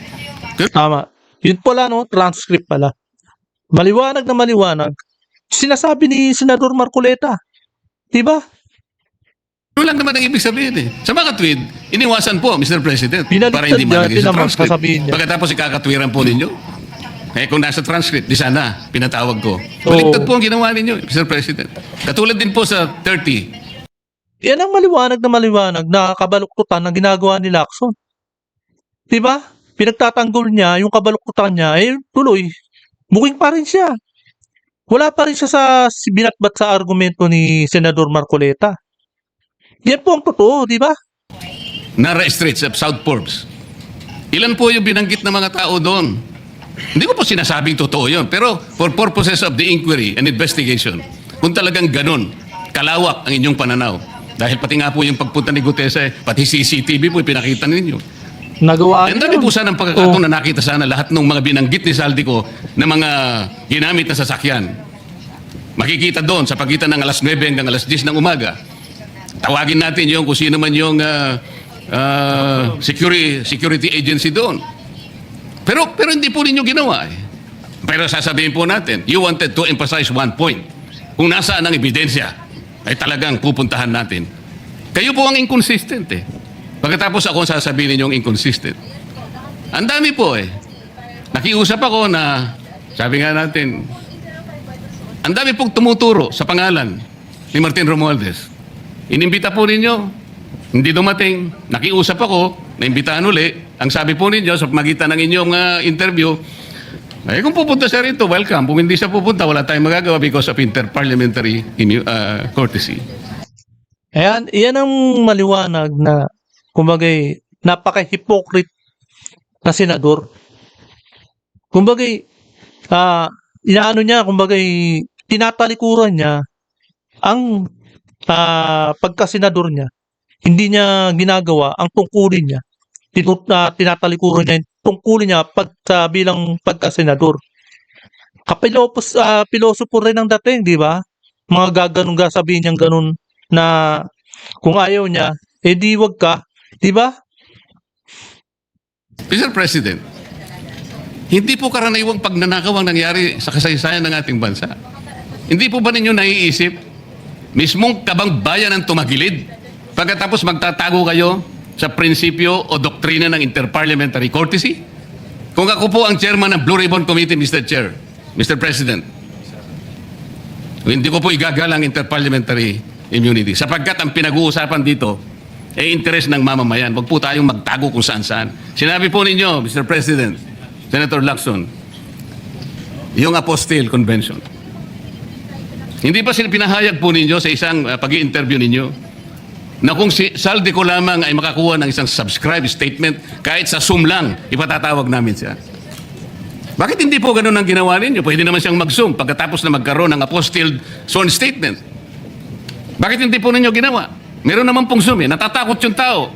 Tama. Yun pala, no? Transcript pala. Maliwanag na maliwanag. Sinasabi ni Senador Marcoleta. Diba? Ano lang naman ang ibig sabihin eh. Sa mga tweet, iniwasan po, Mr. President, Pinalitan para hindi niya, malagay sa tinamang transcript. sasabihin niya. Pagkatapos ikakatwiran po ninyo. Eh kung nasa transcript, di sana, pinatawag ko. Baliktad po ang ginawa ninyo, Mr. President. Katulad din po sa 30. Yan ang maliwanag na kabaluktutan na ginagawa ni Lacson. Diba? Pinagtatanggol niya, yung kabaluktutan niya, eh tuloy. Buking pa rin siya. Wala pa rin siya sa binatbat sa argumento ni Senador Marcoleta. Yan po ang totoo, di ba? Nara Straits of South Forbes. Ilan po yung binanggit ng mga tao doon? Hindi ko po sinasabing totoo yun. Pero for purposes of the inquiry and investigation, kung talagang ganun, kalawak ang inyong pananaw. Dahil pati nga po yung pagpunta ni Gutesa, pati CCTV po pinakita ninyo. Nagawa Ang dami po sana ng pagkakataon na nakita sana lahat ng mga binanggit ni Saldico na mga ginamit na sasakyan. makikita doon sa pagitan ng alas 9 hanggang alas 10 ng umaga. Tawagin natin yung kung sino man yung security agency doon. Pero hindi po ninyo ginawa eh. Pero sasabihin po natin, you wanted to emphasize one point. Kung nasaan ang ebidensya, ay talagang pupuntahan natin. Kayo po ang inconsistent eh. Pagkatapos ako sasabihin ninyong inconsistent. Ang dami po eh. Nakiusap ako na, sabi nga natin, ang dami pong tumuturo sa pangalan ni Martin Romualdez. Inimbita po ninyo, hindi dumating. Nakiusap ako, naimbitahan uli. Ang sabi po ninyo sa magitan ng inyong interview, ay kung pupunta siya rito, welcome. Kung hindi siya pupunta, wala tayong magagawa because of interparliamentary courtesy. Ayan, iyan ang maliwanag na kumbagay napaka-hypocrite na senador. Kumbagay inaano niya, kumbagay tinatalikuran niya ang pagkasenador niya. Hindi niya ginagawa ang tungkulin niya. Tinatalikuran niya yung tungkulin niya bilang pagkasenador. Pilosopo rin ang dating, di ba? Mga gaganong sabihin niyang ganun na kung ayaw niya, di wag ka. Di ba? Mr. President, hindi po karaniwang pagnanakaw ang nangyari sa kasaysayan ng ating bansa. Hindi po ba ninyo naiisip, mismong kabang bayan ang tumagilid, pagkatapos magtatago kayo sa prinsipyo o doktrina ng interparliamentary courtesy? Kung ako po ang chairman ng Blue Ribbon Committee, Mr. Chair, Mr. President, hindi ko po igagalang interparliamentary immunity sapagkat ang pinag-uusapan dito ay interes ng mamamayan. Huwag po tayong magtago kung saan-saan. Sinabi po ninyo, Mr. President, Senator Lacson, yung Apostille Convention. Hindi ba pinahayag po ninyo sa isang pag-i-interview ninyo na kung si saldi ko lamang ay makakuha ng isang subscribe statement, kahit sa Zoom lang, ipatatawag namin siya. Bakit hindi po ganun ang ginawa ninyo? Pwede naman siyang mag-Zoom pagkatapos na magkaroon ng apostille sworn statement. Bakit hindi po ninyo ginawa? Meron naman pong Zoom eh. Natatakot yung tao.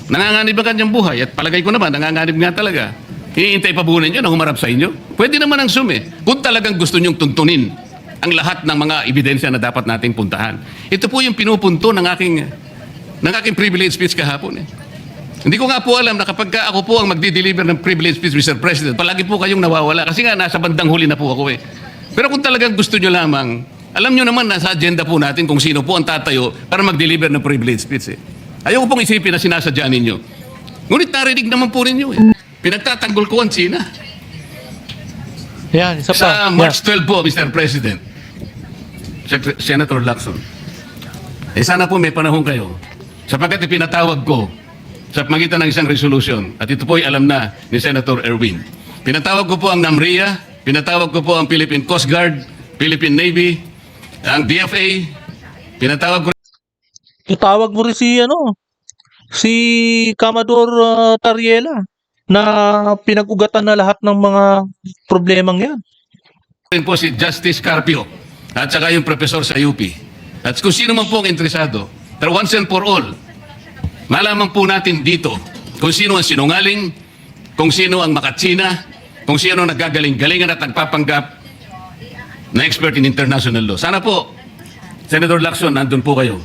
Nanganganib ang kanyang buhay. At palagay ko naman, nanganganib nga talaga. Hiniintay pa po ninyo na humarap sa inyo? Pwede naman ang Zoom eh. Kung talagang gusto nyong tuntunin ang lahat ng mga ebidensya na dapat nating puntahan. Ito po yung pinupunto ng aking privilege speech kahapon eh. Hindi ko nga po alam na kapag ako po ang magdi-deliver ng privilege speech, Mr. President, palagi po kayong nawawala. Kasi nga, nasa bandang huli na po ako eh. Pero kung talagang gusto nyo lamang, alam nyo naman, nasa agenda po natin kung sino po ang tatayo para mag-deliver ng privilege speech eh. Ayoko pong isipin na sinasadya ninyo. Ngunit narinig naman po ninyo eh. Pinagtatanggol ko ang China. Yan, isa Sa pa. March 12 po, Mr. President, Senator Lacson, sana po may panahon kayo sapagkat ipinatawag ko sa magitan ng isang resolution at ito po ay alam na ni Senator Erwin. Pinatawag ko po ang NAMRIA, pinatawag ko po ang Philippine Coast Guard, Philippine Navy, ang DFA, pinatawag ko Itawag mo rin si Commodore Tariela na pinag-ugatan na lahat ng mga problemang yan. rin po si Justice Carpio at saka yung professor sa UP. At kung sino man po ang interesado, pero once and for all, malaman po natin dito kung sino ang sinungaling, kung sino ang makatsina, kung sino ang nagagaling-galingan at nagpapanggap na expert in international law. Sana po, Senator Lacson, nandun po kayo.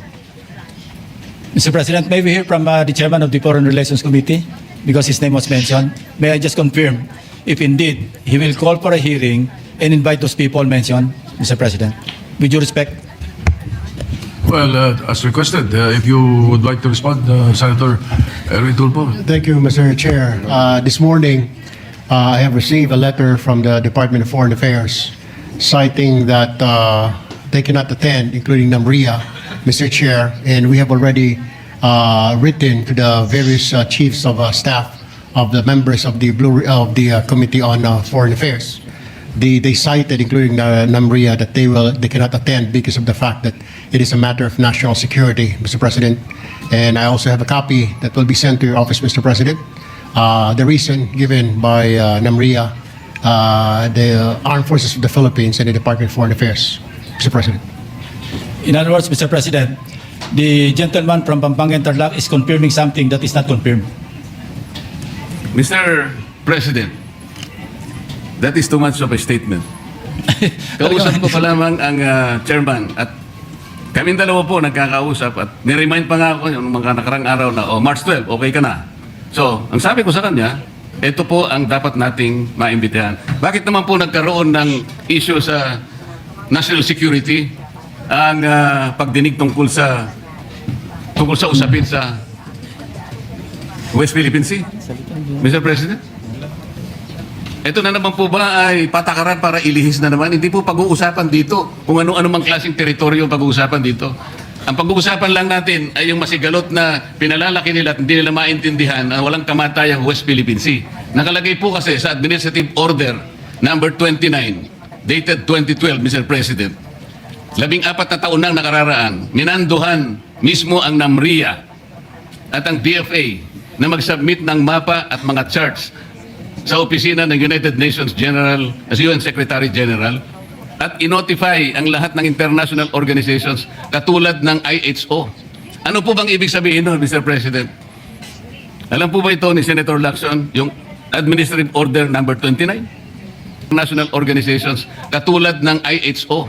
Mr. President, may we hear from the chairman of the Foreign Relations Committee because his name was mentioned. May I just confirm if indeed he will call for a hearing and invite those people mentioned, Mr. President? With due respect. Well, as requested, if you would like to respond, Senator Erwin Tulfo. Thank you, Mr. Chair. This morning, I have received a letter from the Department of Foreign Affairs citing that they cannot attend, including NAMRIA, Mr. Chair, and we have already written to the various chiefs of staff of the members of the Committee on Foreign Affairs. They cited, including NAMRIA, that they cannot attend because of the fact that it is a matter of national security, Mr. President. And I also have a copy that will be sent to your office, Mr. President. The reason given by NAMRIA, the Armed Forces of the Philippines, and the Department of Foreign Affairs, Mr. President. In other words, Mr. President, the gentleman from Pampanga and Tarlac is confirming something that is not confirmed. Mr. President, that is too much of a statement. Kausap ko pa lamang ang chairman at kaming dalawa po nagkakausap at niremind pa nga ako yung mga nakarang araw na, March 12, okay ka na. So, ang sabi ko sa kanya, ito po ang dapat nating maimbitahan. Bakit naman po nagkaroon ng issue sa national security ang pagdinig tungkol sa usapin sa West Philippine Sea? Mr. President? Ito na naman po ba ay patakaran para ilihis na naman? Hindi po pag-uusapan dito kung ano-ano mang klaseng teritoryo pag-uusapan dito. Ang pag-uusapan lang natin ay yung masigalot na pinalalaki nila at hindi nila maintindihan na walang kamatayang West Philippine Sea. Nakalagay po kasi sa Administrative Order number 29 dated 2012, Mr. President. 14 na taon nang nakararaan, minanduhan mismo ang NAMRIA at ang DFA na mag-submit ng mapa at mga charts sa opisina ng United Nations General, as UN Secretary General, at inotify ang lahat ng international organizations katulad ng IHO. Ano po bang ibig sabihin nun, Mr. President? Alam po ba ito ni Senator Lacson, yung Administrative Order number 29? National organizations katulad ng IHO.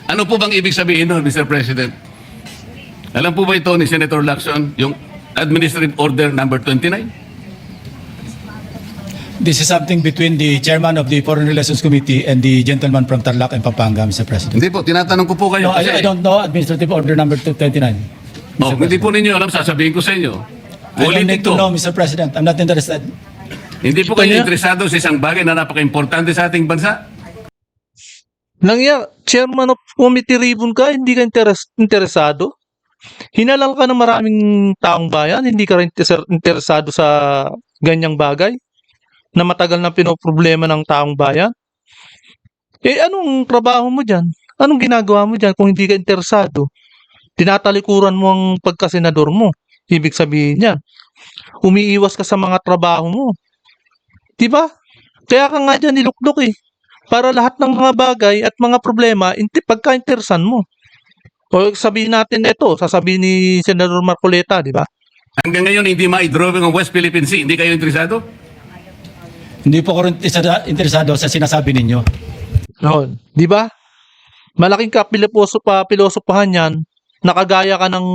Ano po bang ibig sabihin nun, Mr. President? Alam po ba ito ni Senator Lacson, yung Administrative Order number 29? This is something between the chairman of the Foreign Relations Committee and the gentleman from Tarlac and Pampanga, Mr. President. Hindi po, tinatanong ko po kayo. No, I don't know Administrative Order number 229. Hindi po ninyo alam, sasabihin ko sa inyo. I don't Ulitin need to ko. know, Mr. President. I'm not interested. Hindi po kayo interesado sa isang bagay na napaka-importante sa ating bansa? Chairman of Committee Ribbon ka, hindi ka interesado? Hinalal ka ng maraming taong bayan, hindi ka rin interesado sa ganyang bagay na matagal na pinoproblema ng taong bayan? Anong trabaho mo dyan? Anong ginagawa mo dyan kung hindi ka interesado? Tinatalikuran mo ang pagkasenador mo. Ibig sabihin niyan, umiiwas ka sa mga trabaho mo. Diba? Kaya ka nga dyan niluklok eh. Para lahat ng mga bagay at mga problema, pagka-interesan mo. O sabihin natin ito, sasabihin ni Senador Marcoleta, di ba? Hanggang ngayon, hindi ma-drawing ang West Philippine Sea. Hindi kayo interesado? Hindi po ko rin interesado sa sinasabi ninyo. No, di ba? Malaking pilosopahan yan, nakagaya ka ng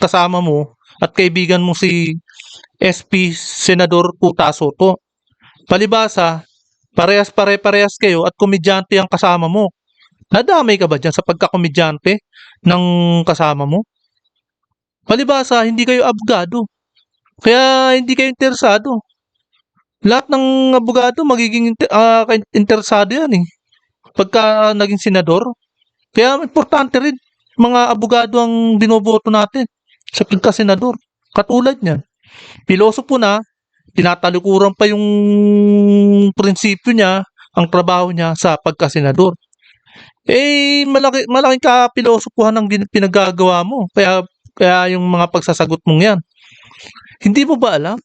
kasama mo at kaibigan mo si SP Senador Puta Soto. Palibasa, parehas kayo at komedyante ang kasama mo. Nadamay ka ba dyan sa pagkakomedyante ng kasama mo? Palibasa, hindi kayo abogado. Kaya hindi kayo interesado. Lahat ng abogado magiging interesado yan eh. Pagka naging senador. Kaya importante rin mga abogado ang binoboto natin sa pagka-senador. Katulad niyan. Pilosopo na, tinatalikuran pa yung prinsipyo niya, ang trabaho niya sa pagka-senador. Malaking kapilosopuhan ang pinagagawa mo. Kaya yung mga pagsasagot mong yan. Hindi mo ba alam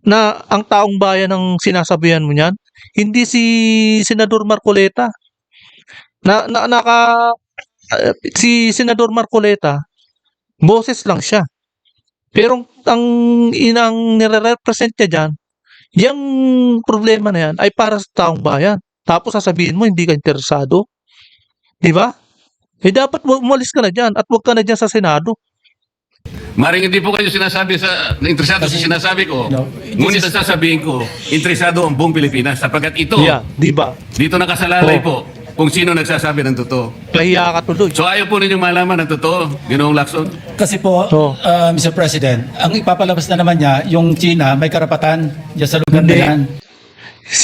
na ang taong bayan ang sinasabihan mo niyan? Hindi si Senador Marcoleta. Si Senador Marcoleta, boses lang siya. Pero ang inang nire-represent niya dyan, yung problema na yan ay para sa taong bayan. Tapos sasabihin mo, hindi ka interesado. Di ba? Dapat umalis ka na dyan at huwag ka na dyan sa Senado. Maring hindi po kayo sinasabi interesado sa sinasabi ko. No, Ngunit ang sasabihin ko, interesado ang buong Pilipinas sapagkat ito, Di ba? dito nakasalalay po kung sino nagsasabi ng totoo. Kahiya ka tuloy. So ayaw po ninyong malaman ng totoo, Ginoong Lacson? Kasi po, Mr. President, ang ipapalabas na naman niya, yung China may karapatan dyan sa lugar na Hindi. yan.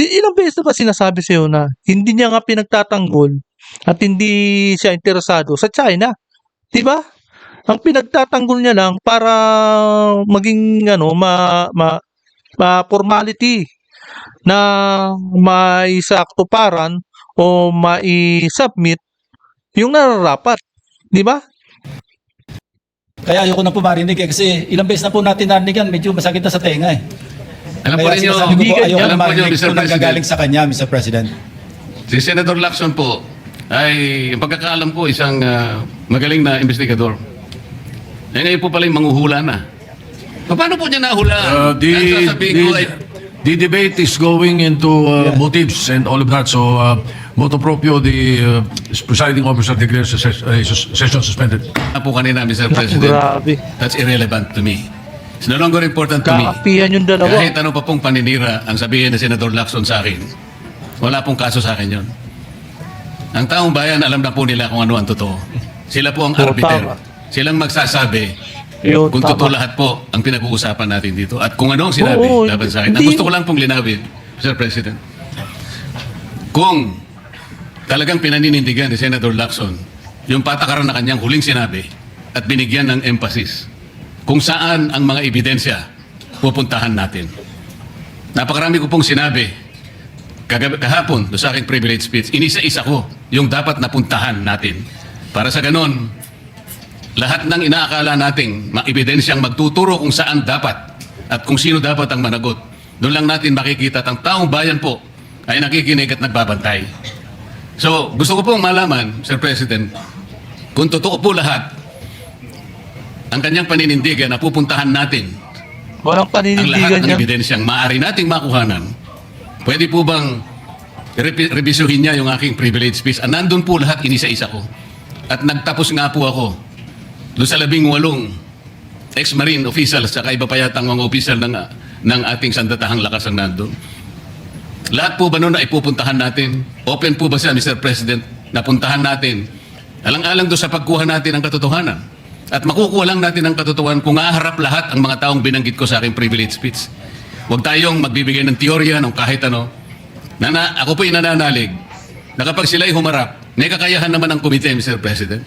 Ilang beses na ba sinasabi sa'yo na hindi niya nga pinagtatanggol at hindi siya interesado sa China? Di ba? Ang pinagtatanggol niya lang para maging formality na maisaktuparan o mai-submit yung nararapat. Di ba? Kaya ayoko na po marinig kasi ilang beses na po natin narinig yan, medyo masakit na sa tenga eh. Alam po Kaya ninyo, sinasabi ko po, ayoko alam na po ninyo, marinig Mr. po nang gagaling President, sa kanya, Mr. President. si Senator Lacson po ay, ang pagkakaalam ko, isang magaling na investigador. Ngayon po pala yung manghuhula na. Paano po niya nahulaan? Ang sasabihin ko ay, The debate is going into motives and all of that. So motu proprio, the presiding officer declares the session suspended. Po kanina, Mr. President, Grabe. that's irrelevant to me. It's no longer important to me. Kaapihan yung dalawa. Kahit ano pa pong paninira ang sabihin ni Senador Lacson sa akin, wala pong kaso sa akin yon. Ang taong bayan, alam na po nila kung ano ang totoo. Sila po ang Oo, arbiter. tama. Silang magsasabi Yun, kung tama. totoo lahat po ang pinag-uusapan natin dito. At kung ano ang sinabi Oo, laban sa akin. Ang hindi- gusto ko lang pong linawin, Mr. President. Kung talagang pinaninindigan ni Senator Lacson yung patakaran na kanyang huling sinabi at binigyan ng emphasis kung saan ang mga ebidensya pupuntahan natin. Napakarami ko pong sinabi kahapon do sa aking privilege speech, inisa-isa ko yung dapat napuntahan natin. Para sa ganon, lahat ng inaakala nating mga ebidensyang magtuturo kung saan dapat at kung sino dapat ang managot, doon lang natin makikita at ang taong bayan po ay nakikinig at nagbabantay. So, gusto ko pong malaman, Sir President, kung totoo po lahat, ang kanyang paninindigan na pupuntahan natin Walang ang lahat paninindigan ng niya. ebidensyang maaari nating makuhanan, pwede po bang revisyuhin niya yung aking privilege speech? Nandun po lahat, inisa-isa ko. At nagtapos nga po ako doon sa 18 ex-marine officials at iba pa yatang mga official ng ating sandatahang lakas ang nandun. Lahat po ba noon ay pupuntahan natin? Open po ba siya, Mr. President, na puntahan natin? Alang-alang doon sa pagkuha natin ng katotohanan. At makukuha lang natin ang katotohanan kung aharap lahat ang mga taong binanggit ko sa aking privilege speech. Huwag tayong magbibigay ng teorya ng kahit ano. Ako po'y nananalig na kapag sila'y humarap, may kakayahan naman ang komite, Mr. President.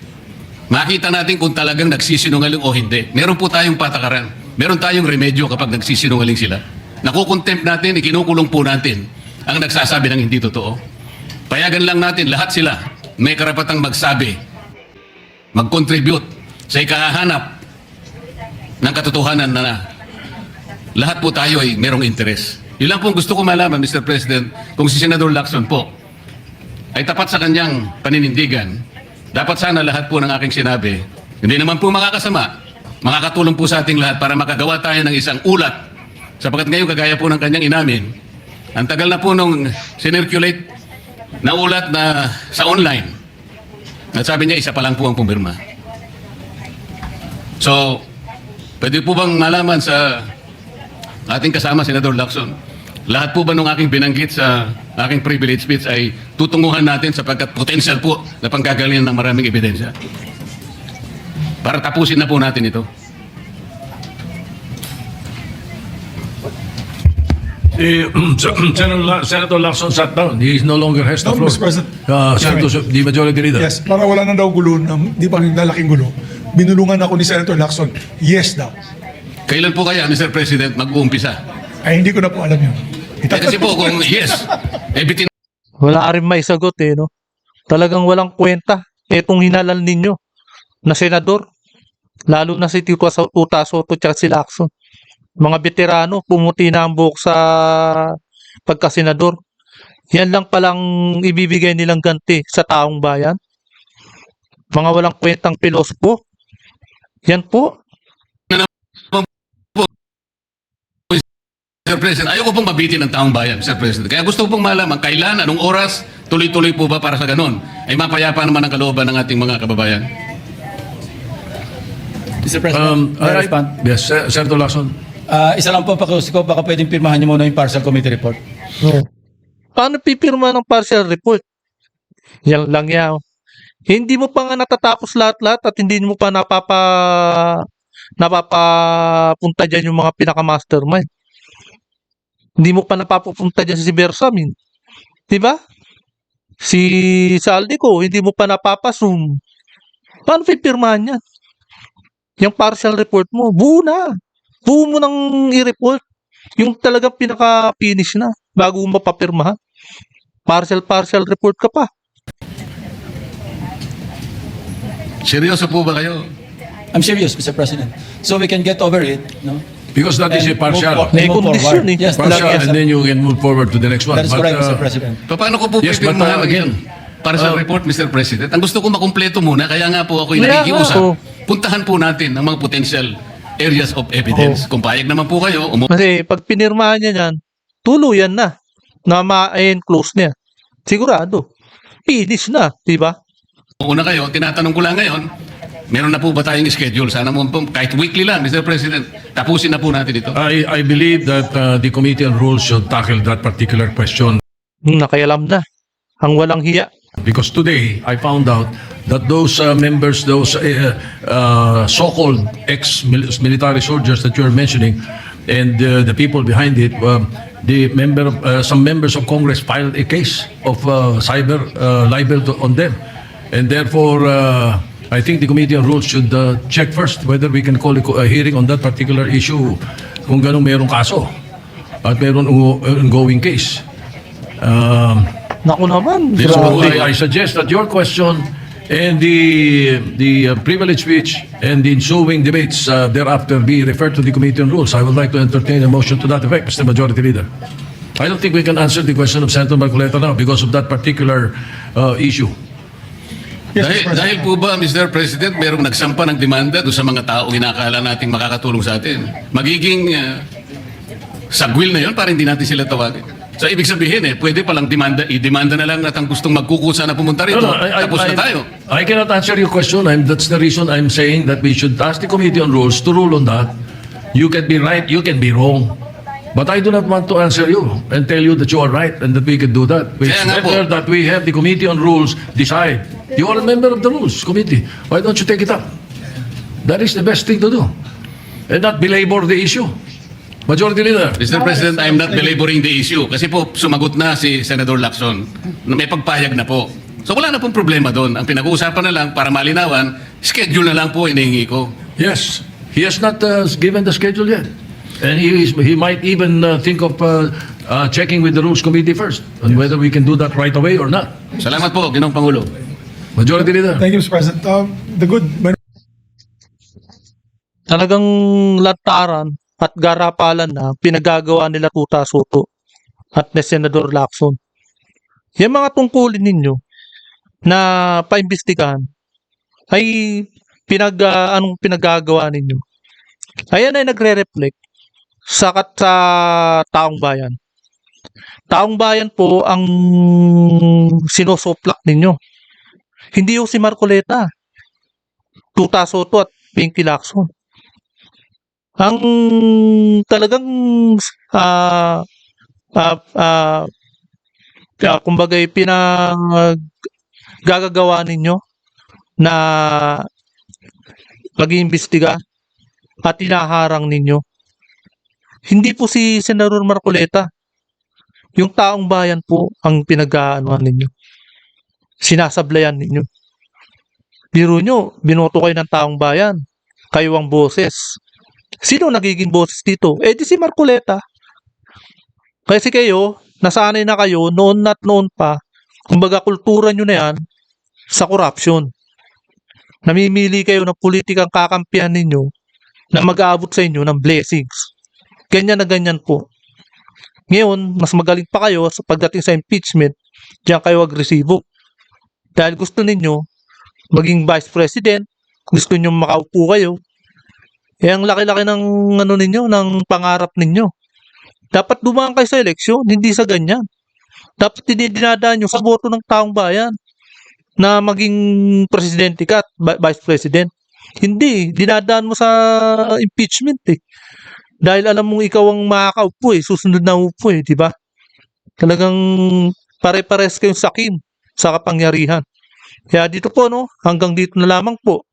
Makita natin kung talagang nagsisinungaling o hindi. Meron po tayong patakaran. Meron tayong remedyo kapag nagsisinungaling sila. Nakukontempt natin, ikinukulong po natin ang nagsasabi ng hindi totoo. Payagan lang natin, lahat sila may karapatang magsabi, mag-contribute sa ikahahanap ng katotohanan na lahat po tayo ay merong interes. Yun lang pong gusto ko malaman, Mr. President, kung si Senador Lacson po ay tapat sa kanyang paninindigan, dapat sana lahat po ng aking sinabi, hindi naman po makakasama, makakatulong po sa ating lahat para makagawa tayo ng isang ulat. Sapagkat ngayon, kagaya po ng kanyang inamin, ang tagal na po nung sinirculate na ulat na sa online. At sabi niya, isa pa lang po ang pumirma. So, pwede po bang malaman sa ating kasama, Senador Lacson, lahat po ba nung aking binanggit sa aking privilege speech ay tutunguhan natin sapagkat potential po na panggagalingan ng maraming ebidensya? Para tapusin na po natin ito. Senator Lacson sat down. He is no longer has the No, floor. Mr. President. Senator, the majority leader. Yes, para wala na daw gulo, di ba yung lalaking gulo, binulungan ako ni Senator Lacson, yes daw. Kailan po kaya, Mr. President, mag-uumpisa? Ay, hindi ko na po alam yun. Kasi po kung yes, bitin Wala rin may sagot no? Talagang walang kwenta. Etong hinalal ninyo na senador. Lalo na si Tito Uta Soto at si Lacson. Mga veterano, pumuti na ang buhok sa pagkasenador. Yan lang palang ibibigay nilang ganti sa taong bayan. Mga walang kwentang pilosopo. Yan po. Mr. President, ayoko pong mabitin ng taong bayan, Mr. President. Kaya gusto ko pong malaman, kailan, anong oras, tuloy-tuloy po ba para sa ganon? Ay mapayapa naman ang kalooban ng ating mga kababayan. Mr. President, may I respond? Yes, Senator Lacson. Isa lang po pakiusap ko, baka pwedeng pirmahan niyo muna yung partial committee report. Paano pipirma ng partial report? Yan lang yan. Hindi mo pa nga natatapos lahat-lahat at hindi mo pa napapapunta dyan yung mga pinaka-mastermind. Hindi mo pa napapupunta dyan si Bersamin. Diba? Si Saldico, hindi mo pa napapasum. Paano pipirmahan yan? Yung partial report mo, buo na. Buo mo nang i-report. Yung talagang pinaka-finish na bago mo mapapirmahan. Partial report ka pa. Seryoso po ba kayo? I'm serious, Mr. President. So we can get over it, no? Because that is a And partial. May move condition, forward. eh. Yes, Partial, yes, and then you can move forward to the next one. that is But, correct, Mr. President. Paano ko po Yes, but, pipirmahan again, para sa report, Mr. President? Ang gusto ko makumpleto muna, kaya nga po ako Kaya nakikiusap. nga, oh. Puntahan po natin ang mga potential areas of evidence. Kung payag naman po kayo, Kasi pag pinirmahan niya yan, tuluyan na ma-enclose niya. Sigurado. finish na, di ba? Una kayo, tinatanong ko lang ngayon, meron na po ba tayong schedule? Sana mo po, kahit weekly lang, Mr. President, tapusin na po natin ito. I believe that the Committee on Rules should tackle that particular question Nakialam na. Ang walang hiya. because today I found out that those members, those so-called ex-military soldiers that you're mentioning, and the people behind it, some members of Congress filed a case of cyber libel on them, and therefore I think the Committee on Rules should check first whether we can call a hearing on that particular issue kung ganun mayroong kaso at mayroong ongoing case. Naku naman. So grabe. I suggest that your question and the privilege speech and the ensuing debates thereafter be referred to the Committee on Rules. I would like to entertain a motion to that effect, Mr. Majority Leader. I don't think we can answer the question of Senator Marcoleta now because of that particular issue. Yes, Mr. President. Dahil po ba, Mr. President, merong nagsampa ng demanda doon sa mga taong inakala nating makakatulong sa atin? Magiging sagwil na yun para hindi natin sila tawagin. So, ibig sabihin pwede palang i-demanda na lang natin gustong magkukusa na pumunta rito. Tapos na tayo. I cannot answer your question. That's the reason I'm saying that we should ask the Committee on Rules to rule on that. You can be right, you can be wrong. But I do not want to answer you and tell you that you are right and that we can do that. It's Kaya nga po. better that we have the Committee on Rules decide. You are a member of the Rules Committee. Why don't you take it up? That is the best thing to do. And not belabor the issue. Majority Leader. Mr. President, I'm not belaboring the issue kasi po sumagot na si Senator Lacson na may pagpahayag na po. So wala na pong problema doon. Ang pinag-uusapan na lang para malinawan, schedule na lang po inihingi ko. Yes, he has not given the schedule yet. And he might even think of checking with the Rules Committee first on whether we can do that right away or not. Salamat po, Ginoong Pangulo. Majority Leader. Thank you, Mr. President. The good Talagang lantaran at garapalan na pinagagawa nila Tuta Soto at ni Senador Lacson. Yung mga tungkulin ninyo na paimbestigahan ay anong pinagagawa ninyo. Ayan ay nagre-reflect sa taong bayan. Taong bayan po ang sinusuplak ninyo. Hindi yung si Marcoleta, Tuta Soto at Pinky Lacson. Ang talagang kumbaga gagagawa ninyo na pag-iimbestiga at inaharang ninyo. Hindi po si Senador Marcoleta. Yung taong bayan po ang pinag-aanuhan ninyo. Sinasablayan ninyo. Biro nyo, binoto kayo ng taong bayan. Kayo ang boses. Sino nagiging boses dito? Di si Marcoleta. Kasi kayo, nasanay na kayo noon at noon pa, kumbaga kultura nyo na yan sa corruption. Namimili kayo ng politikang kakampihan ninyo na mag-aabot sa inyo ng blessings. Ganyan na ganyan po. Ngayon, mas magaling pa kayo sa pagdating sa impeachment, diyan kayo agresibo. Dahil gusto ninyo maging vice president, gusto ninyo makaupo kayo, ang laki-laki ng ninyo, ng pangarap ninyo. Dapat dumaan kayo sa eleksyon, hindi sa ganyan. Dapat dinadaan nyo sa boto ng taong bayan na maging presidente ka at vice president. Hindi, dinadaan mo sa impeachment Dahil alam mong ikaw ang makakaupo susunod na upo di ba? Talagang pare-pares kayong sakim sa kapangyarihan. Kaya dito po hanggang dito na lamang po.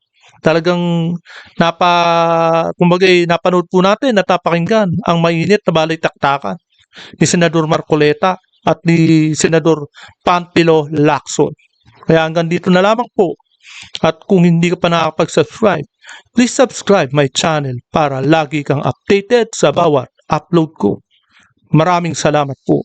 Talagang napanood po natin at napakinggan ang mainit na balay-taktakan ni Senador Marcoleta at ni Senador Panfilo Lacson. Kaya hanggang dito na lamang po. At kung hindi ka pa nakakapag-subscribe, please subscribe my channel para lagi kang updated sa bawat upload ko. Maraming salamat po.